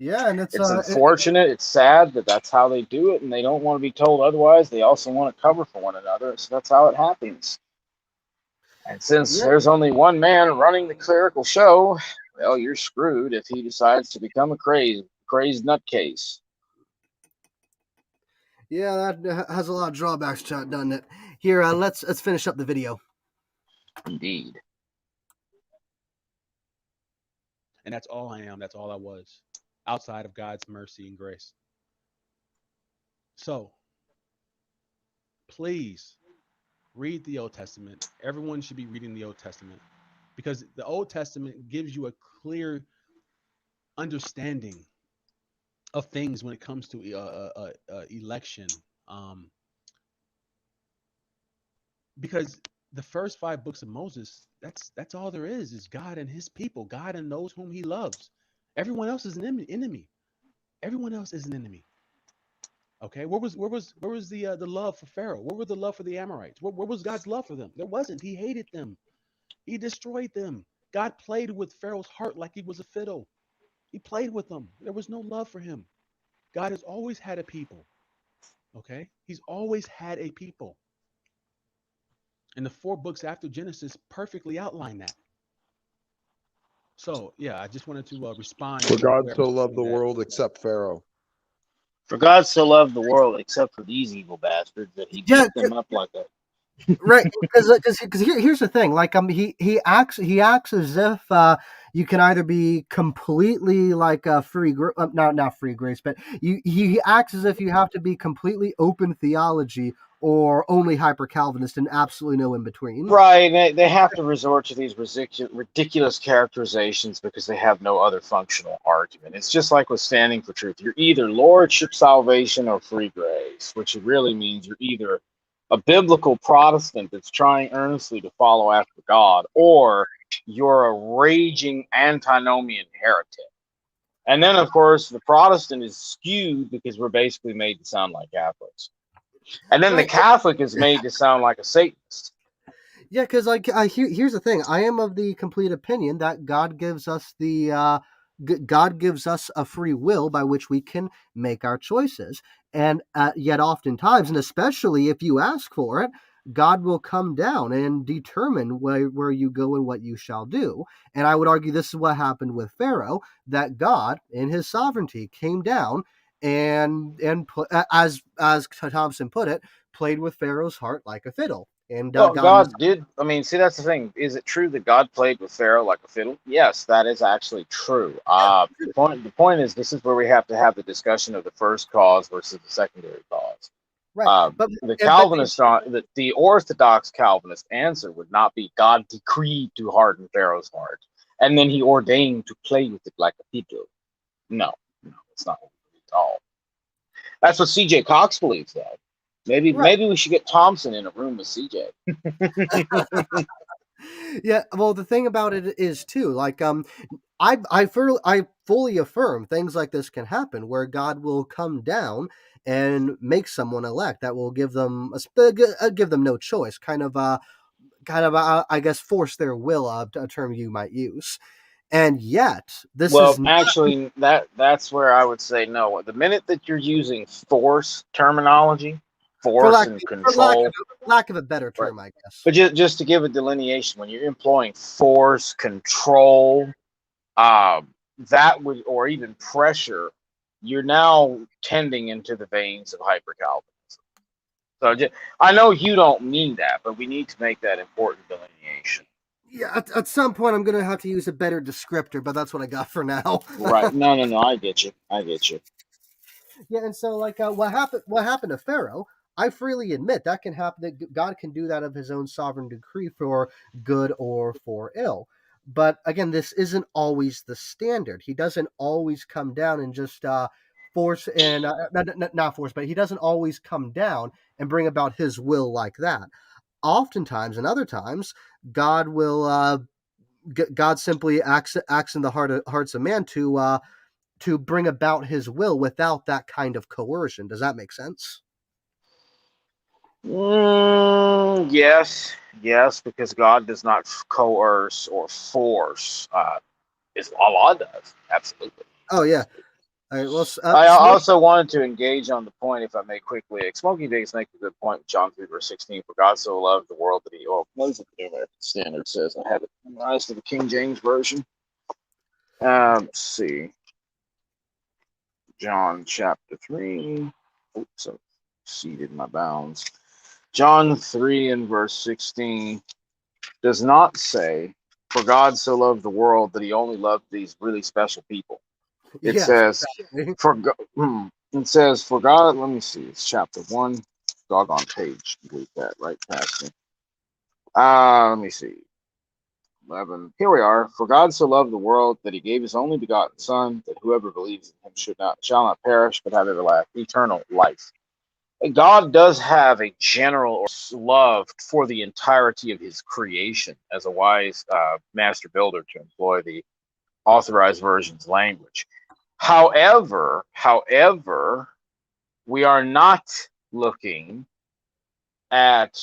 Yeah, and it's unfortunate. It's sad that that's how they do it, and they don't want to be told otherwise. They also want to cover for one another, so that's how it happens. And since there's only one man running the clerical show, well, you're screwed if he decides to become a crazed nutcase. Yeah, that has a lot of drawbacks to it, doesn't it? Here, let's finish up the video. Indeed. And that's all I am. That's all I was, outside of God's mercy and grace. So, please read the Old Testament. Everyone should be reading the Old Testament, because the Old Testament gives you a clear understanding of things when it comes to election. Because the first 5 books of Moses, that's all there is God and his people, God and those whom he loves. Everyone else is an enemy. Everyone else is an enemy. Okay, where was the love for Pharaoh? Where was the love for the Amorites? Where was God's love for them? There wasn't. He hated them. He destroyed them. God played with Pharaoh's heart like he was a fiddle. He played with them. There was no love for him. God has always had a people. Okay, he's always had a people. And the 4 books after Genesis perfectly outline that. So, yeah, I just wanted to respond. For God so loved the world except Pharaoh. For God so loved the world except for these evil bastards that he beat them up like a... Right, because here's the thing. Like he acts as if you can either be completely like a not free grace, but he acts as if you have to be completely open theology or only hyper Calvinist and absolutely no in between. Right, they have to resort to these ridiculous characterizations because they have no other functional argument. It's just like with standing for truth. You're either lordship salvation or free grace, which really means you're either a biblical Protestant that's trying earnestly to follow after God, or you're a raging antinomian heretic. And then, of course, the Protestant is skewed because we're basically made to sound like Catholics. And then the Catholic is made to sound like a Satanist. Yeah, because here's the thing. I am of the complete opinion that God gives us God gives us a free will by which we can make our choices. And yet oftentimes, and especially if you ask for it, God will come down and determine where you go and what you shall do. And I would argue this is what happened with Pharaoh, that God, in his sovereignty, came down and put, as Thompson put it, played with Pharaoh's heart like a fiddle. And God did. I mean, see, that's the thing. Is it true that God played with Pharaoh like a fiddle? Yes, that is actually true. The point is, this is where we have to have the discussion of the first cause versus the secondary cause. Right. The Calvinist, the Orthodox Calvinist answer would not be God decreed to harden Pharaoh's heart, and then he ordained to play with it like a fiddle. No, it's not at all. That's what C.J. Cox believes, though. Maybe we should get Thompson in a room with CJ. Yeah, well, the thing about it is too, like I fully affirm things like this can happen, where God will come down and make someone elect that will give them no choice, kind of I guess force their will, a term you might use. And yet, actually, that's where I would say no. The minute that you're using force terminology, and control, lack of a better term, I guess. But just to give a delineation, when you're employing force, control, that would, or even pressure, you're now tending into the veins of hyper Calvinism. So I know you don't mean that, but we need to make that important delineation. Yeah, at some point I'm gonna have to use a better descriptor, but that's what I got for now. Right? No. I get you. I get you. Yeah, and so like what happened to Pharaoh, I freely admit that can happen, that God can do that of his own sovereign decree for good or for ill. But again, this isn't always the standard. He doesn't always come down and just force and not force, but he doesn't always come down and bring about his will like that. Oftentimes and other times, God will God simply acts in the hearts of man to bring about his will without that kind of coercion. Does that make sense? Yes, because God does not coerce or force. Allah does, absolutely. Oh yeah. All right. Well, I also wanted to engage on the point, if I may quickly. Smoking Days make a good point with John 3, verse 16. For God so loved the world that he, what is it the New American Standard says? I have it memorized to the King James Version. Let's see. John chapter 3. Oops, I've exceeded my bounds. John 3 and verse 16 does not say, for God so loved the world that he only loved these really special people. It says, for God, let me see, it's chapter 1, doggone page, delete that right past me. Let me see, 11, here we are. For God so loved the world that he gave his only begotten Son, that whoever believes in him shall not perish, but have eternal life. And God does have a general love for the entirety of his creation, as a wise master builder, to employ the Authorized Version's language. However, we are not looking at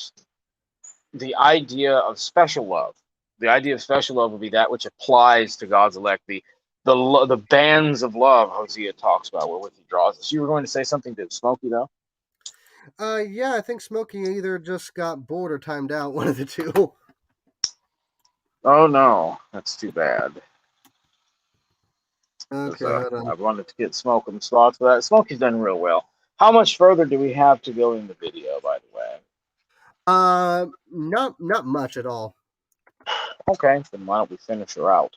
the idea of special love. The idea of special love would be that which applies to God's elect, the bands of love Hosea talks about, wherewith he draws us. You were going to say something to Smokey, though? Yeah, I think Smokey either just got bored or timed out, one of the two. Oh no, that's too bad. Okay, hold on. I wanted to get Smokey's thoughts for that. Smokey's done real well. How much further do we have to go in the video, by the way? Not much at all. Okay, then why don't we finish her out?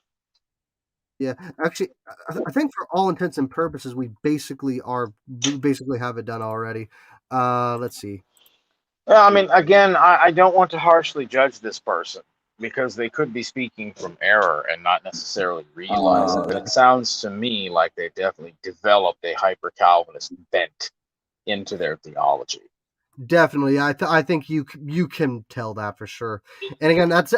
Yeah, actually, I think for all intents and purposes, we basically have it done already. Let's see. Well, I mean, again, I don't want to harshly judge this person because they could be speaking from error and not necessarily realize it. But it sounds to me like they definitely developed a hyper Calvinist bent into their theology. Definitely, I think you can tell that for sure. And again, that's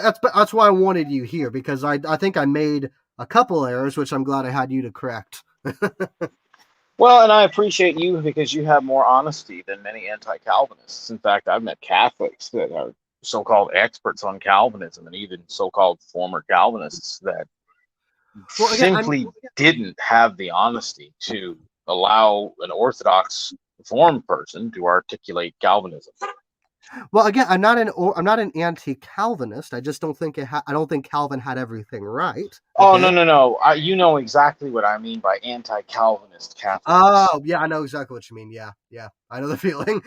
why I wanted you here, because I think I made a couple errors, which I'm glad I had you to correct. Well, and I appreciate you because you have more honesty than many anti-Calvinists. In fact, I've met Catholics that are so-called experts on Calvinism, and even so-called former Calvinists that simply didn't have the honesty to allow an Orthodox Reformed person to articulate Calvinism. Well, again, I'm not an anti-Calvinist. I just don't think I don't think Calvin had everything right. Okay? Oh no! You know exactly what I mean by anti-Calvinist Catholics. Oh yeah, I know exactly what you mean. Yeah, I know the feeling.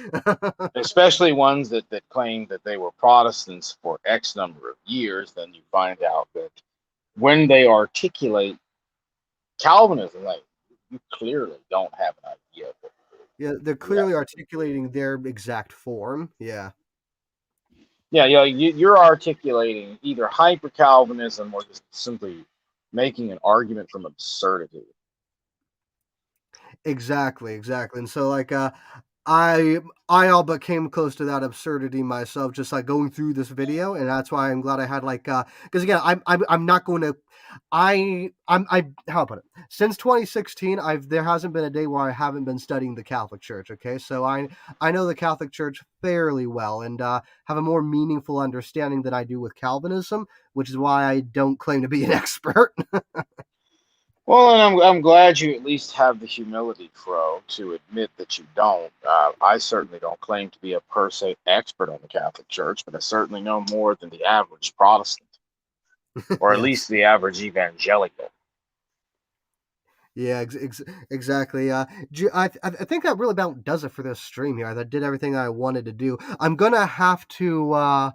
Especially ones that claim that they were Protestants for X number of years. Then you find out that when they articulate Calvinism, like, you clearly don't have an idea of it. Yeah, they're clearly articulating their exact form. Yeah. Yeah, you're articulating either hyper Calvinism or just simply making an argument from absurdity. Exactly. And so like I all but came close to that absurdity myself, just like going through this video, and that's why I'm glad I had like because again I'm not going to I how put it, since 2016 there hasn't been a day where I haven't been studying the Catholic Church. Okay, so I know the Catholic Church fairly well and have a more meaningful understanding than I do with Calvinism, which is why I don't claim to be an expert. Well, and I'm glad you at least have the humility, Crow, to admit that you don't. I certainly don't claim to be a per se expert on the Catholic Church, but I certainly know more than the average Protestant, or at least the average evangelical. Yeah, exactly. I think that really about does it for this stream here. I did everything I wanted to do. I'm gonna have to.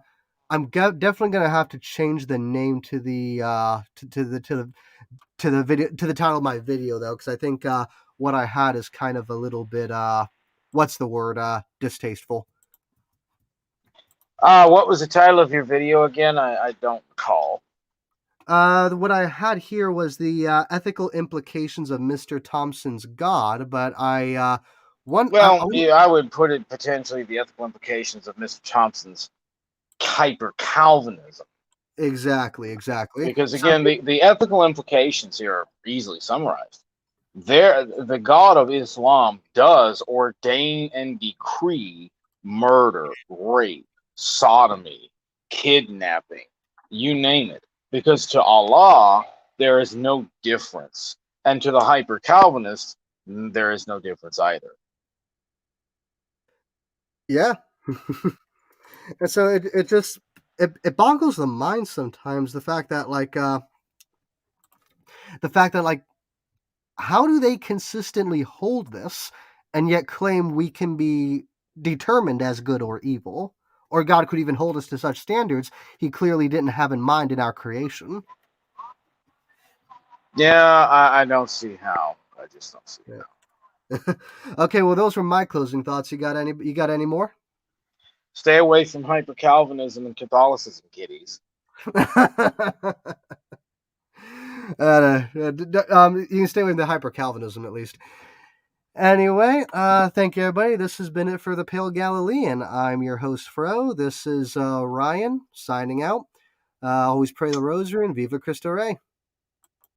Definitely gonna have to change the name to the to the video, to the title of my video, though, because I think what I had is kind of a little bit what's the word, distasteful. What was the title of your video again? I don't recall. What I had here was the ethical implications of Mr. Thompson's God, but I Well, yeah, I would put it potentially the ethical implications of Mr. Thompson's hyper Calvinism. Exactly. Because again, the ethical implications here are easily summarized. The God of Islam does ordain and decree murder, rape, sodomy, kidnapping, you name it. Because to Allah, there is no difference. And to the hyper Calvinist, there is no difference either. Yeah. And so it just it boggles the mind sometimes, the fact that like how do they consistently hold this and yet claim we can be determined as good or evil, or God could even hold us to such standards he clearly didn't have in mind in our creation? Yeah, I don't see how. I just don't see how. Okay, well, those were my closing thoughts. You got any more? Stay away from hyper Calvinism and Catholicism, kiddies. You can stay away from the hyper Calvinism at least. Anyway, thank you, everybody. This has been it for the Pale Galilean. I'm your host, Fro. This is Ryan signing out. Always pray the rosary and Viva Cristo Rey.